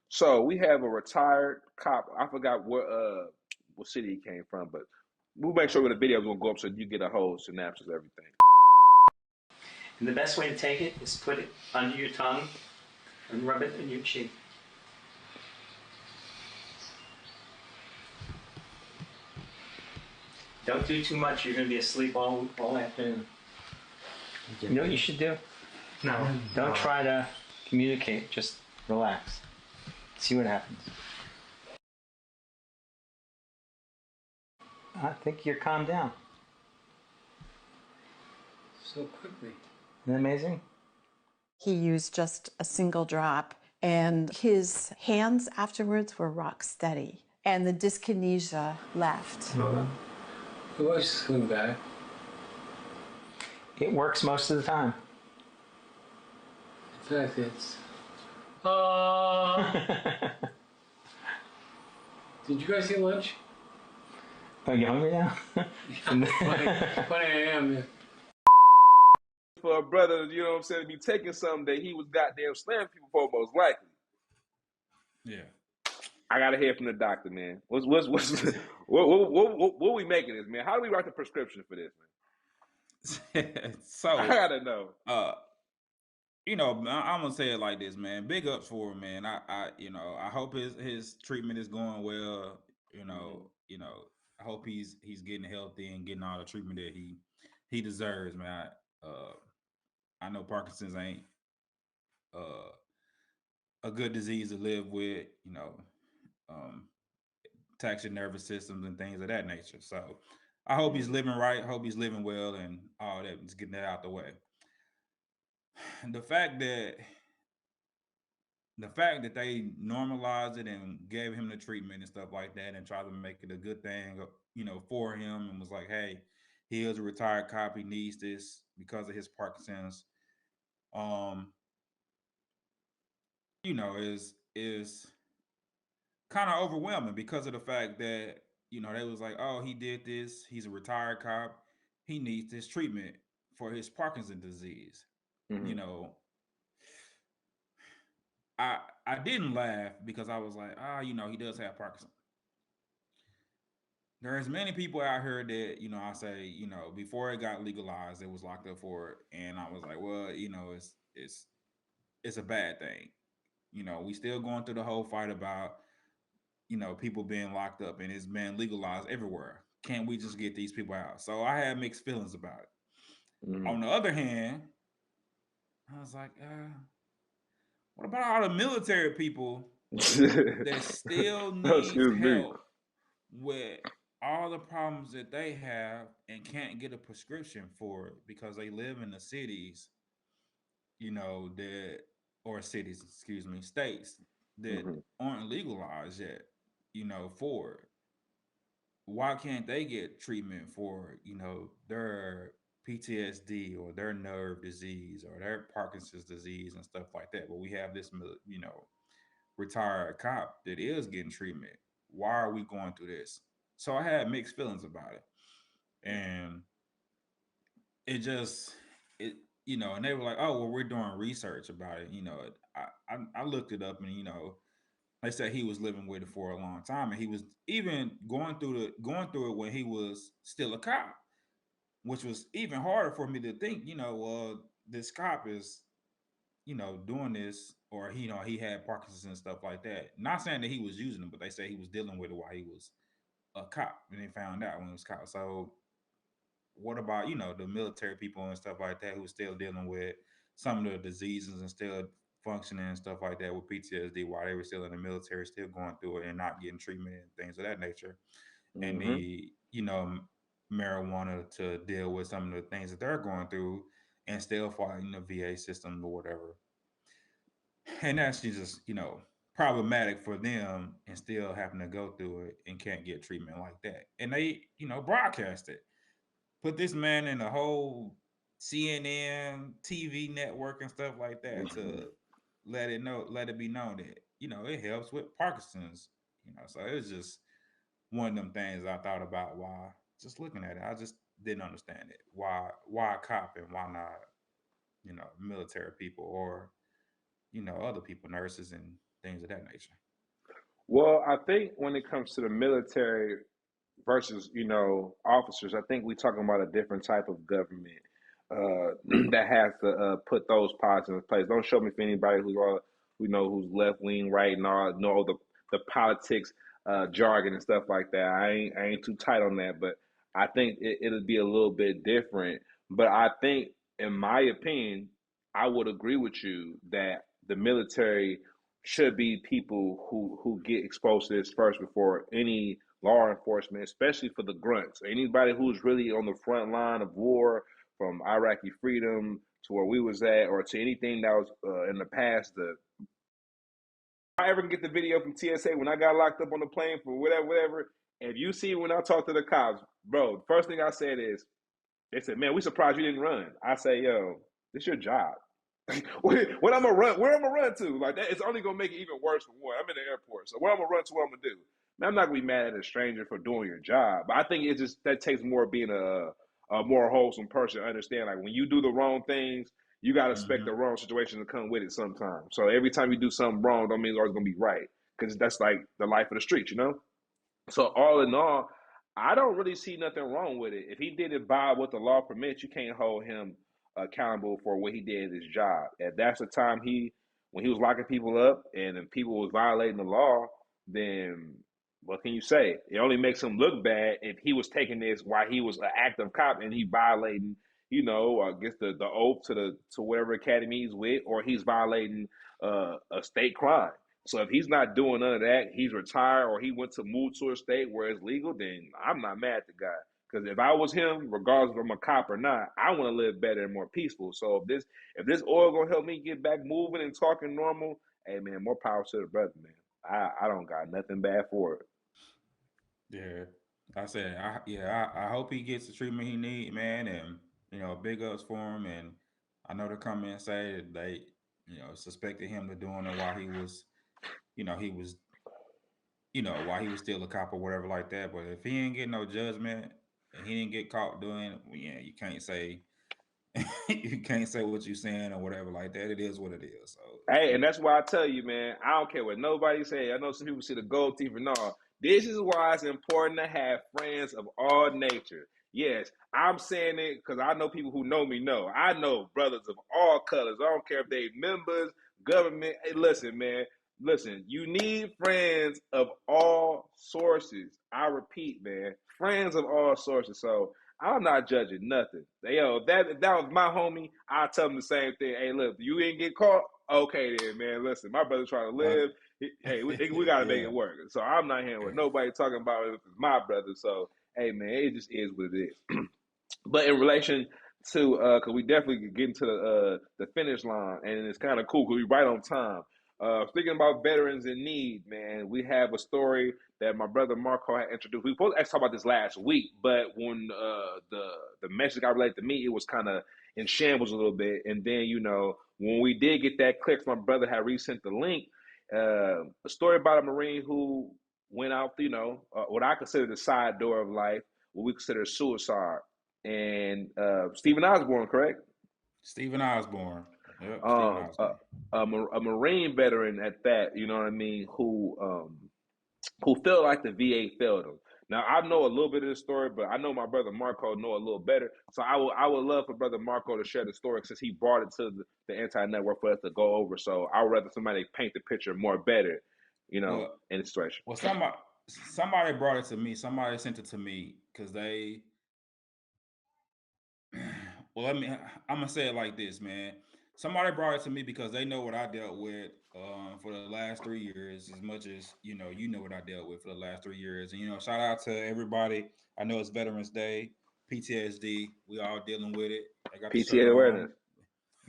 So we have a retired cop. I forgot what city he came from, but we'll make sure when the video is gonna go up so you get a whole synopsis of everything. And the best way to take it is put it under your tongue and rub it in your cheek. Don't do too much. You're going to be asleep all afternoon. You know what you should do? No. Don't try to communicate. Just relax. See what happens. I think you're calmed down. So quickly. Isn't that amazing? He used just a single drop, and his hands afterwards were rock steady, and the dyskinesia left. It was swing back. It works most of the time. In fact, it's... Did you guys eat lunch? Are you hungry now? But I am. Yeah. For a brother, you know what I'm saying, to be taking something that he was goddamn slamming people for, most likely. Yeah. I gotta hear from the doctor, man. What we making this, man? How do we write the prescription for this, man? So I gotta know. You know, I'm gonna say it like this, man. Big ups for him, man. I hope his treatment is going well. You know, I hope he's getting healthy and getting all the treatment that he deserves, man. I know Parkinson's ain't a good disease to live with, you know, attacks your nervous systems and things of that nature. So I hope he's living right, hope he's living well and all that, just getting that out the way. The fact that they normalized it and gave him the treatment and stuff like that and tried to make it a good thing, you know, for him, and was like, hey, he is a retired cop, he needs this because of his Parkinson's. You know, is kind of overwhelming because of the fact that, you know, they was like, oh, he did this, he's a retired cop, he needs this treatment for his Parkinson's disease. You know, I didn't laugh because I was like, you know, he does have Parkinson's. There's many people out here that, you know, I say, you know, before it got legalized, it was locked up for it, and I was like, well, you know, it's a bad thing. You know, we still going through the whole fight about, you know, people being locked up, and it's been legalized everywhere. Can't we just get these people out? So I had mixed feelings about it. On the other hand, I was like, what about all the military people that still need help with all the problems that they have and can't get a prescription for it because they live in the cities, you know, states that aren't legalized yet, you know, for it. Why can't they get treatment for, you know, their PTSD or their nerve disease or their Parkinson's disease and stuff like that? But we have this, you know, retired cop that is getting treatment. Why are we going through this? So I had mixed feelings about it. And it you know, and they were like, oh, well, we're doing research about it. You know, I looked it up, and, you know, they said he was living with it for a long time, and he was even going through it when he was still a cop, which was even harder for me to think, you know, this cop is, you know, doing this, or, you know, he had Parkinson's and stuff like that. Not saying that he was using them, but they say he was dealing with it while he was a cop, and they found out when he was a cop. So what about, you know, the military people and stuff like that who still dealing with some of the diseases and still functioning and stuff like that with PTSD while they were still in the military, still going through it and not getting treatment and things of that nature, and the, you know, marijuana to deal with some of the things that they're going through and still fighting the VA system or whatever. And that's just, you know, problematic for them and still having to go through it and can't get treatment like that. And they, broadcast it. Put this man in a whole CNN TV network and stuff like that to let it be known that, it helps with Parkinson's, so it was just one of them things I thought about why just looking at it. I just didn't understand it. Why a cop and why not, military people or, other people, nurses and things of that nature. Well, I think when it comes to the military versus officers, I think we're talking about a different type of government that has to put those policies in place. Don't show me for anybody who's left wing, right, and all know the politics jargon and stuff like that. I ain't too tight on that, but I think it'll be a little bit different. But I think, in my opinion, I would agree with you that the military should be people who get exposed to this first before any law enforcement, especially for the grunts. Anybody who's really on the front line of war, from Iraqi freedom to where we was at, or to anything that was in the past. I ever get the video from TSA when I got locked up on the plane for whatever. If you see when I talk to the cops, bro, the first thing I said is, they said, "Man, we surprised you didn't run." I say, "Yo, this your job." When I'm gonna run, where I'm gonna run to? Like that, it's only gonna make it even worse for one. I'm in the airport, so where I'm gonna run to, what I'm gonna do? Now, I'm not gonna be mad at a stranger for doing your job, but I think it just that takes more being a more wholesome person. Understand, like when you do the wrong things, you gotta expect the wrong situation to come with it sometimes. So every time you do something wrong, don't mean it's always gonna be right, because that's like the life of the streets, So all in all, I don't really see nothing wrong with it. If he didn't buy what the law permits, you can't hold him accountable for what he did at his job. If that's the time when he was locking people up and if people was violating the law, then what can you say? It only makes him look bad if he was taking this while he was an active cop and he violating, I guess the oath to whatever academy he's with, or he's violating a state crime. So if he's not doing none of that, he's retired or he went to move to a state where it's legal, then I'm not mad at the guy. Because if I was him, regardless if I'm a cop or not, I want to live better and more peaceful. So if this oil gonna help me get back moving and talking normal, hey man, more power to the brother, man. I don't got nothing bad for it. Yeah, I said, I hope he gets the treatment he need, man, and big ups for him. And I know they come in and say that they, suspected him of doing it while he was, he was, while he was still a cop or whatever like that. But if he ain't getting no judgment and he didn't get caught doing it, well, yeah, you can't say, you can't say what you're saying or whatever like that. It is what it is. So Hey, and that's why I tell you, man, I don't care what nobody say. I know some people see the gold teeth and all. This is why it's important to have friends of all nature. Yes, I'm saying it because I know people who know me know. I know brothers of all colors. I don't care if they members, government. Hey, listen, man. Listen, you need friends of all sources. I repeat, man, friends of all sources. So I'm not judging nothing. If that was my homie, I'd tell him the same thing. Hey, look, you didn't get caught. Okay, then, man. Listen, my brother's trying to live. Hey, we got to make it work. So I'm not hearing what nobody talking about if it's my brother. So, hey, man, it just is what it is. But in relation to, because we definitely get into the finish line, and it's kind of cool because we're right on time. Speaking about veterans in need, man, we have a story that my brother Marco had introduced. We were supposed to actually talk about this last week, but when the message got related to me, it was kind of in shambles a little bit. And then, when we did get that click, my brother had resent the link. A story about a Marine who went out, what I consider the side door of life, what we consider suicide. And Stephen Osborne, correct? Stephen Osborne. Yep, Stephen Osborne. A Marine veteran at that, you know what I mean, who felt like the VA failed him. Now I know a little bit of the story, but I know my brother Marco know a little better. So I would love for brother Marco to share the story since he brought it to the anti-network for us to go over. So I would rather somebody paint the picture more better, in the situation. Well, somebody brought it to me. Somebody sent it to me because they. Well, I'm gonna say it like this, man. Somebody brought it to me because they know what I dealt with for the last 3 years, as much as you know what I dealt with for the last 3 years. And shout out to everybody. I know it's Veterans Day, PTSD. We all dealing with it. I got the shirt PTA awareness.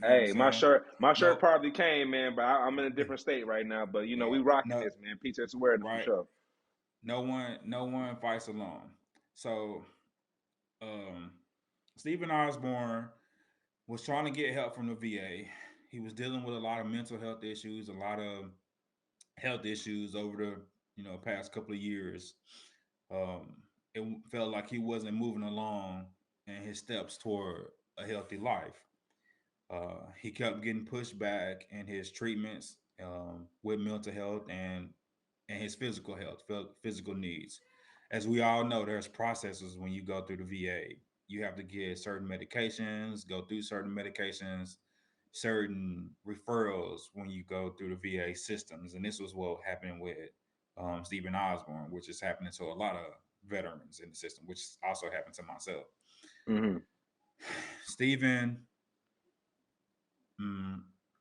on. You know what I'm Hey, saying? my shirt No, probably came, man, but I'm in a different state right now. But you know, yeah, we rocking no, this, man. Peace and awareness for right. sure. No one fights alone. So, um, Stephen Osborne was trying to get help from the VA. He was dealing with a lot of mental health issues, a lot of health issues over the past couple of years. Um, it felt like he wasn't moving along in his steps toward a healthy life. He kept getting pushed back in his treatments with mental health and his physical health, physical needs. As we all know, there's processes when you go through the VA. You have to get certain medications, go through certain medications, certain referrals when you go through the VA systems. And this was what happened with Stephen Osborne, which is happening to a lot of veterans in the system, which also happened to myself. Mm-hmm. Stephen,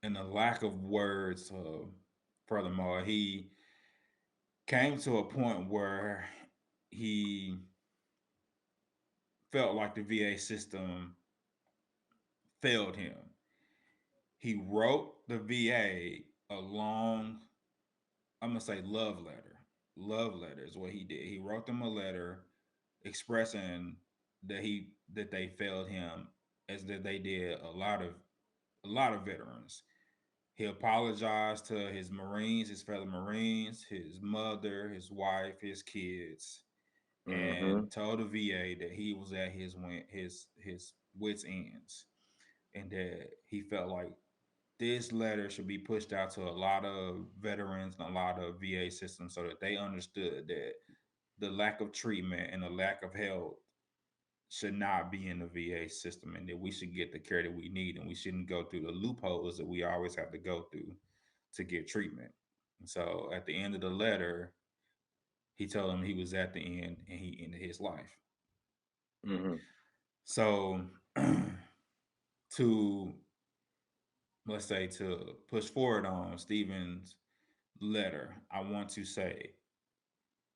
and the lack of words, furthermore, he came to a point where he felt like the VA system failed him. He wrote the VA a long, I'm gonna say love letter. Love letter is what he did. He wrote them a letter expressing that they failed him, as that they did a lot of veterans. He apologized to his Marines, his fellow Marines, his mother, his wife, his kids, Mm-hmm. and told the VA that he was at his wits ends, and that he felt like this letter should be pushed out to a lot of veterans and a lot of VA systems so that they understood that the lack of treatment and the lack of help should not be in the VA system, and that we should get the care that we need, and we shouldn't go through the loopholes that we always have to go through to get treatment. And so at the end of the letter, he told him he was at the end and he ended his life. Mm-hmm. So to let's say to push forward on Stephen's letter, I want to say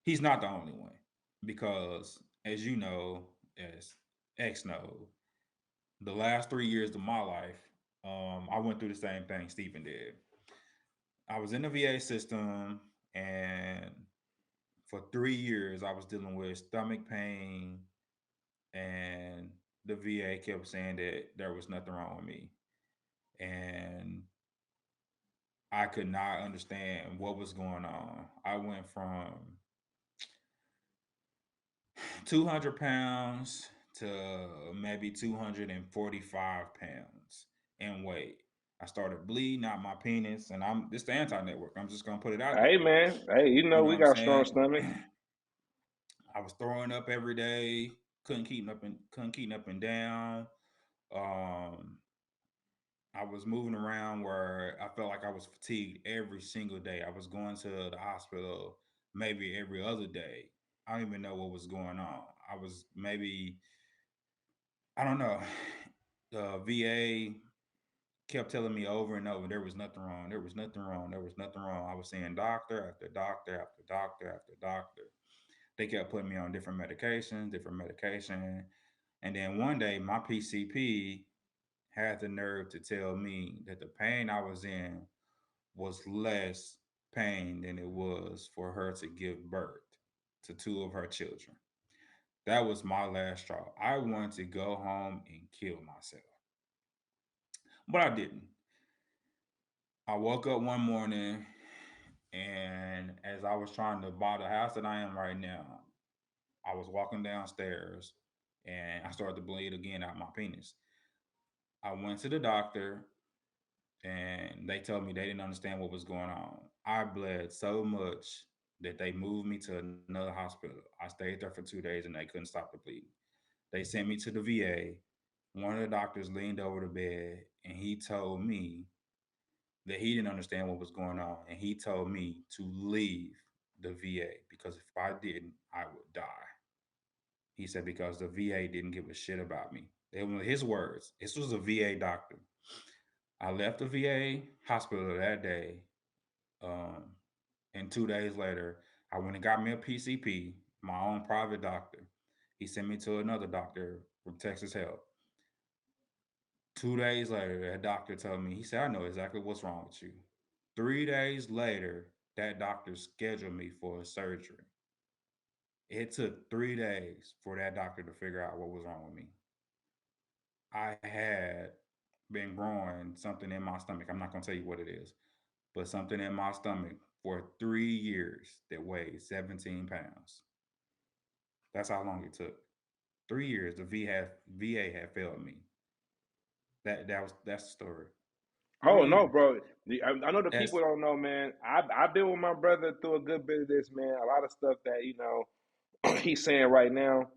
he's not the only one, because as you know, as X know, the last 3 years of my life, I went through the same thing Stephen did. I was in the VA system, and for 3 years, I was dealing with stomach pain, and the VA kept saying that there was nothing wrong with me. And I could not understand what was going on. I went from 200 pounds to maybe 245 pounds in weight. I started bleeding out my penis, and this the anti network. I'm just gonna put it out Hey, there. man. Hey, you You know know we what I'm got strong saying? stomach. I was throwing up every day. Couldn't keep up and down. Um, I was moving around where I felt like I was fatigued every single day. I was going to the hospital maybe every other day. I don't even know what was going on. I was maybe, I don't know. The VA kept telling me over and over there was nothing wrong. There was nothing wrong. There was nothing wrong. I was seeing doctor after doctor after doctor after doctor. They kept putting me on different medications, different medication. And then one day my PCP had the nerve to tell me that the pain I was in was less pain than it was for her to give birth to two of her children. That was my last straw. I wanted to go home and kill myself, but I didn't. I woke up one morning, and as I was trying to buy the house that I am right now, I was walking downstairs and I started to bleed again out my penis. I went to the doctor, and they told me they didn't understand what was going on. I bled so much that they moved me to another hospital. I stayed there for 2 days and they couldn't stop the bleeding. They sent me to the VA. One of the doctors leaned over the bed and he told me that he didn't understand what was going on. And he told me to leave the VA because if I didn't, I would die. He said, because the VA didn't give a shit about me. They were his words. This was a VA doctor. I left the VA hospital that day. Um, and 2 days later, I went and got me a PCP, my own private doctor. He sent me to another doctor from Texas Health. 2 days later, that doctor told me, he said, I know exactly what's wrong with you. 3 days later, that doctor scheduled me for a surgery. It took 3 days for that doctor to figure out what was wrong with me. I had been growing something in my stomach. I'm not going to tell you what it is, but something in my stomach for 3 years that weighed 17 pounds. That's how long it took. 3 years. The VA had failed me. That's the story. Oh 3 no, years. bro. I know the That's people don't know, man. I've been with my brother through a good bit of this, man. A lot of stuff that he's saying right now.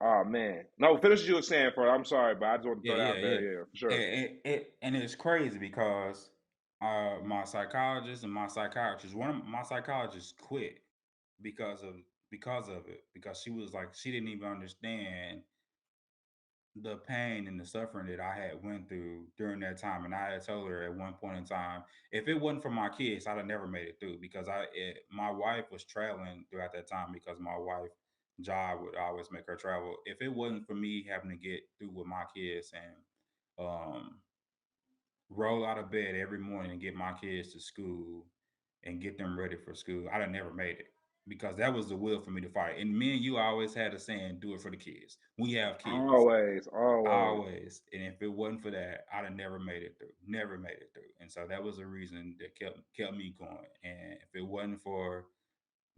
Oh man, no. Finish what you were saying for. I'm sorry, but I just want to throw that out there. Yeah, for sure. And it's crazy because my psychologist and my psychiatrist, one of my psychologists quit because of it, because she was like, she didn't even understand the pain and the suffering that I had went through during that time. And I had told her at one point in time, if it wasn't for my kids, I'd have never made it through, because my wife was traveling throughout that time, because my wife job would always make her travel. If it wasn't for me having to get through with my kids and roll out of bed every morning and get my kids to school and get them ready for school, I'd have never made it, because that was the will for me to fight. And me and you always had a saying, do it for the kids. We have kids. Always, always. Always. And if it wasn't for that, I'd have never made it through. Never made it through. And so that was the reason that kept me going. And if it wasn't for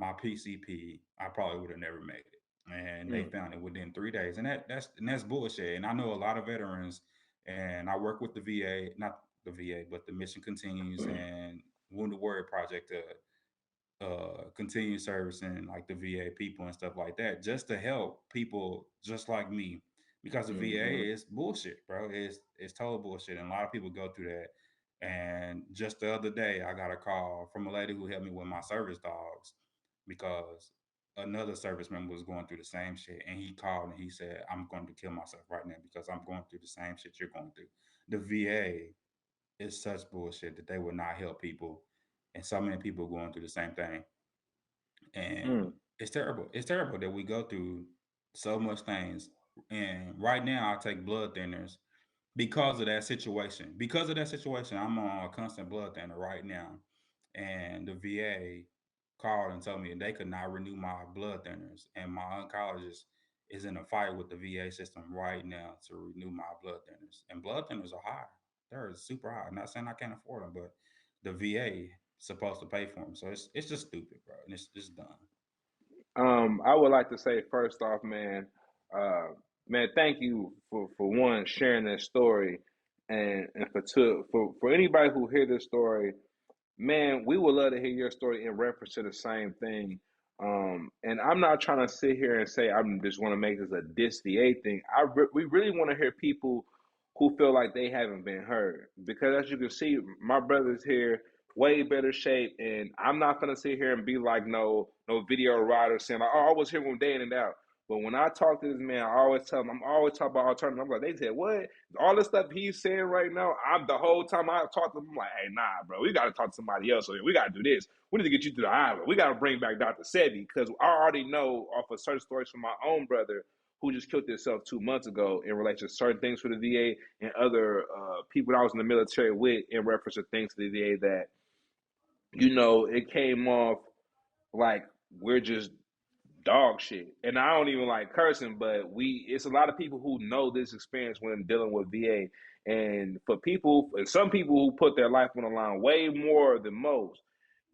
my PCP, I probably would have never made it. And they found it within 3 days. And that's bullshit. And I know a lot of veterans, and I work with the VA, not the VA, but the Mission Continues and Wounded Warrior Project to continue servicing like the VA people and stuff like that, just to help people just like me, because the VA is bullshit, bro. It's total bullshit, and a lot of people go through that. And just the other day, I got a call from a lady who helped me with my service dogs, because another service member was going through the same shit, and he called and he said, "I'm going to kill myself right now because I'm going through the same shit you're going through." The VA is such bullshit that they will not help people, and so many people going through the same thing. And it's terrible. It's terrible that we go through so much things. And right now, I take blood thinners because of that situation. Because of that situation, I'm on a constant blood thinner right now. And the VA called and told me they could not renew my blood thinners. And my oncologist is in a fight with the VA system right now to renew my blood thinners. And blood thinners are high. They're super high. I'm not saying I can't afford them, but the VA is supposed to pay for them. So it's just stupid, bro. And it's just dumb. I would like to say first off, man, man, thank you for one sharing that story, and for two, for anybody who hear this story, man, we would love to hear your story in reference to the same thing. And I'm not trying to sit here and say I'm just want to make this a diss VA thing. We really want to hear people who feel like they haven't been heard, because as you can see, my brother's here way better shape, and I'm not gonna sit here and be like no video writer saying like, oh, I was here when day in and out. But when I talk to this man, I always tell him, I'm always talking about alternatives. I'm like, they said what? All the stuff he's saying right now, I'm the whole time I talk to him, I'm like, hey, nah, bro, we gotta talk to somebody else. We gotta do this. We need to get you to the island. We gotta bring back Dr. Sebi, because I already know off of certain stories from my own brother who just killed himself 2 months ago in relation to certain things for the VA, and other people that I was in the military with in reference to things to the VA that, it came off like we're just dog shit. And I don't even like cursing, but it's a lot of people who know this experience when dealing with VA. And some people who put their life on the line way more than most,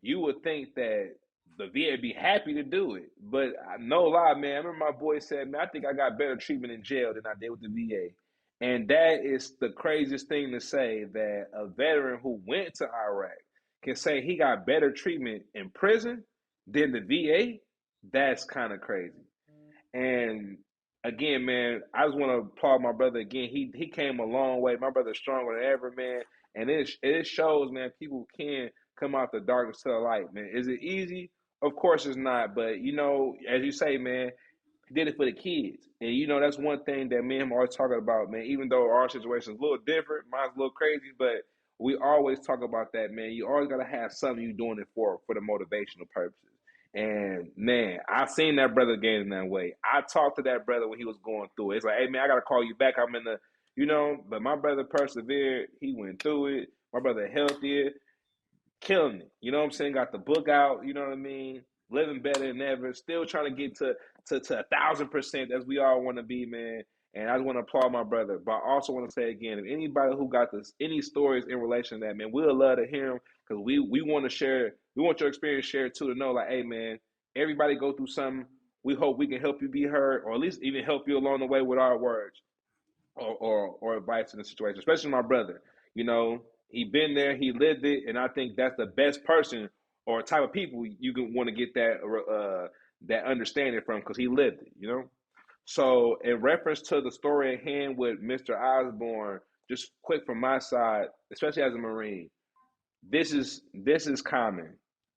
you would think that the VA would be happy to do it. But no lie, man. I remember my boy said, man, I think I got better treatment in jail than I did with the VA. And that is the craziest thing to say, that a veteran who went to Iraq can say he got better treatment in prison than the VA. That's kind of crazy. And again, man, I just want to applaud my brother again. He came a long way. My brother's stronger than ever, man. And it shows, man, people can come out the darkness to the light, man. Is it easy? Of course it's not. But as you say, man, he did it for the kids. And that's one thing that me and him are always talking about, man. Even though our situation is a little different, mine's a little crazy, but we always talk about that, man. You always gotta have something you're doing it for the motivational purposes. And man, I seen that brother getting that way. I talked to that brother when he was going through it. It's like, hey man, I gotta call you back. I'm in the you know. But my brother persevered. He went through it. My brother healthier, killing it. You know what I'm saying? Got the book out. You know what I mean? Living better than ever. Still trying to get to 1,000% as we all want to be, man. And I just want to applaud my brother. But I also want to say again, if anybody who got any stories in relation to that, man, we'll love to hear them because we want to share. We want your experience shared too, to know like, hey, man, everybody go through something. We hope we can help you be heard, or at least even help you along the way with our words or advice in the situation. Especially my brother. You know, he been there, he lived it, and I think that's the best person or type of people you can want to get that understanding from because he lived it. You know. So, in reference to the story at hand with Mr. Osborne, just quick from my side, especially as a Marine, this is common,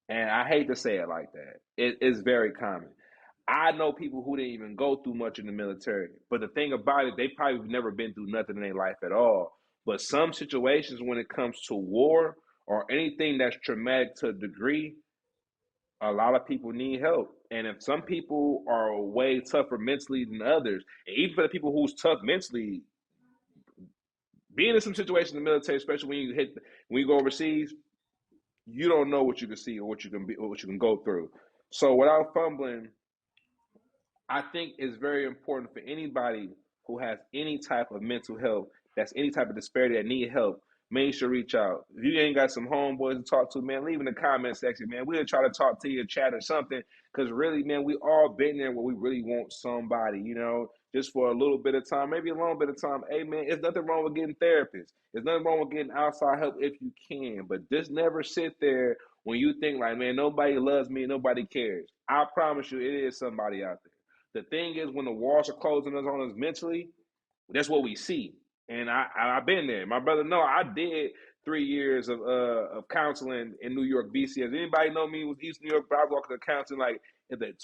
and I hate to say it like that. It is very common. I know people who didn't even go through much in the military, but the thing about it, they probably never been through nothing in their life at all. But some situations, when it comes to war or anything that's traumatic to a degree, a lot of people need help. And if some people are way tougher mentally than others, and even for the people who's tough mentally, being in some situations in the military, especially when you go overseas, you don't know what you can see or what you can be or what you can go through. So without fumbling, I think it's very important for anybody who has any type of mental health, that's any type of disparity that need help, make sure reach out. If you ain't got some homeboys to talk to, man, leave in the comment section, man. We'll try to talk to you, chat or something. Because really, man, we all been there where we really want somebody, you know, just for a little bit of time, maybe a long bit of time. Hey, man, there's nothing wrong with getting therapists. There's nothing wrong with getting outside help if you can. But just never sit there when you think like, man, nobody loves me, nobody cares. I promise you, it is somebody out there. The thing is, when the walls are closing us on us mentally, that's what we see. And I've been there. My brother, no, I did 3 years of counseling in New York, BCS. Anybody know me with East New York? But I was walking to counseling like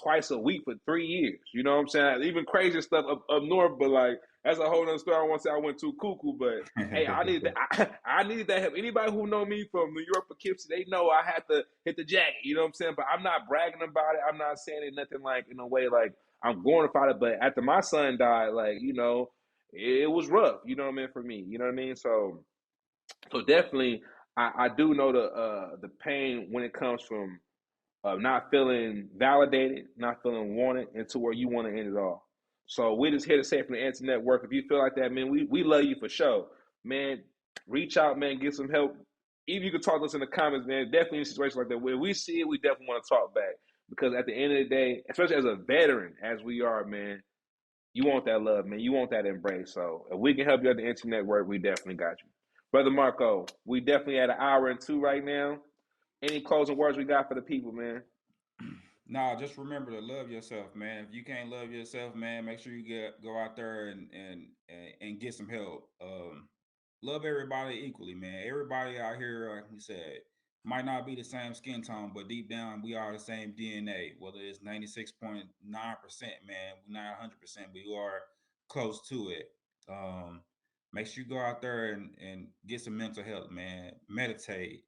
twice a week for 3 years. You know what I'm saying? Even crazy stuff up north, but like that's a whole other story. I won't say I went too cuckoo, but hey, I needed that. I needed that help. Anybody who know me from New York, Poughkeepsie, they know I had to hit the jacket. You know what I'm saying? But I'm not bragging about it. I'm not saying it nothing like in a way like I'm glorifying it. But after my son died, like you know, it was rough. You know what I mean for me. You know what I mean? So definitely, I do know the pain when it comes from not feeling validated, not feeling wanted, and to where you want to end it all. So we're just here to say from the Internet Network, if you feel like that, man, we love you for sure. Man, reach out, man, get some help. Even you can talk to us in the comments, man. Definitely in a situation like that, when we see it, we definitely want to talk back. Because at the end of the day, especially as a veteran, as we are, man, you want that love, man. You want that embrace. So if we can help you at the Internet Network, we definitely got you. Brother Marco, we definitely at 1 hour and 2 right now. Any closing words we got for the people, man? Nah, just remember to love yourself, man. If you can't love yourself, man, make sure you go out there and get some help. Love everybody equally, man. Everybody out here, like we said, might not be the same skin tone, but deep down we are the same DNA. Whether it's 96.9%, man, we're not 100%, but you are close to it. Um, Make sure you go out there and get some mental health, man. Meditate,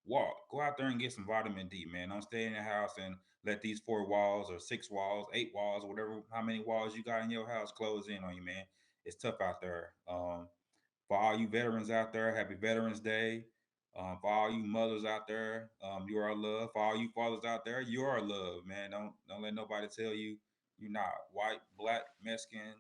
walk, go out there and get some vitamin D, man. Don't stay in the house and let these 4 walls or 6 walls, 8 walls, whatever, how many walls you got in your house close in on you, man. It's tough out there. For all you veterans out there, happy Veterans Day. For all you mothers out there, you are loved. For all you fathers out there, you are loved, man. Don't let nobody tell you you're not white, black, Mexican,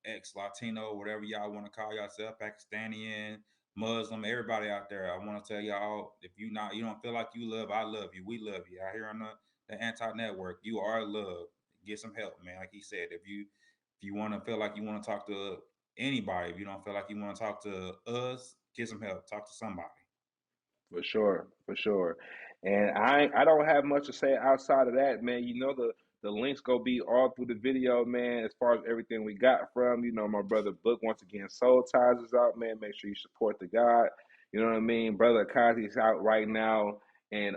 ex Latino, whatever y'all want to call yourself, Pakistani, Muslim, everybody out there. I want to tell y'all, if you don't feel like you love, I love you. We love you. Out here on the anti-network, you are loved. Get some help, man. Like he said, if you want to feel like you want to talk to anybody, if you don't feel like you want to talk to us, get some help. Talk to somebody. For sure, for sure. And I don't have much to say outside of that, man. You know the links go be all through the video, man, as far as everything we got from, you know, my brother Book, once again, Soul Ties is out, man. Make sure you support the God. You know what I mean? Brother Kazi's out right now, and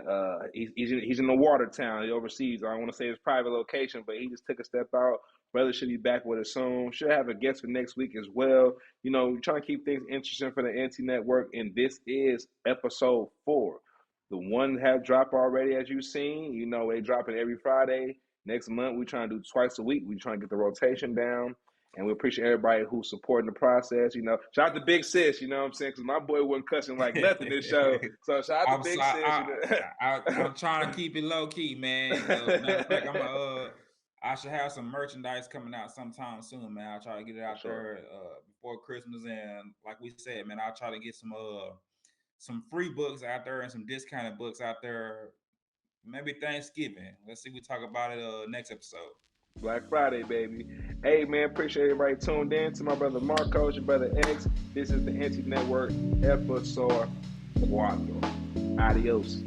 he's in the Watertown. He overseas. I don't want to say his private location, but he just took a step out. Brother should be back with us soon. Should have a guest for next week as well. You know, we're trying to keep things interesting for the NT Network, and this is episode 4. The one have dropped already, as you've seen. You know, they drop it every Friday. Next month, we're trying to do twice a week. We're trying to get the rotation down. And we appreciate everybody who's supporting the process. You know, shout out to Big Sis, you know what I'm saying? Because my boy wasn't cussing like nothing this show. So shout out to Big Sis. I'm trying to keep it low key, man. Matter of fact, I should have some merchandise coming out sometime soon, man. I'll try to get it out there before Christmas. And like we said, man, I'll try to get some free books out there and some discounted books out there. Maybe Thanksgiving. Let's see. We talk about it next episode. Black Friday, baby. Hey, man, appreciate everybody tuned in. To my brother Marcos, your brother X. This is the NT Network, episode 4. Adios.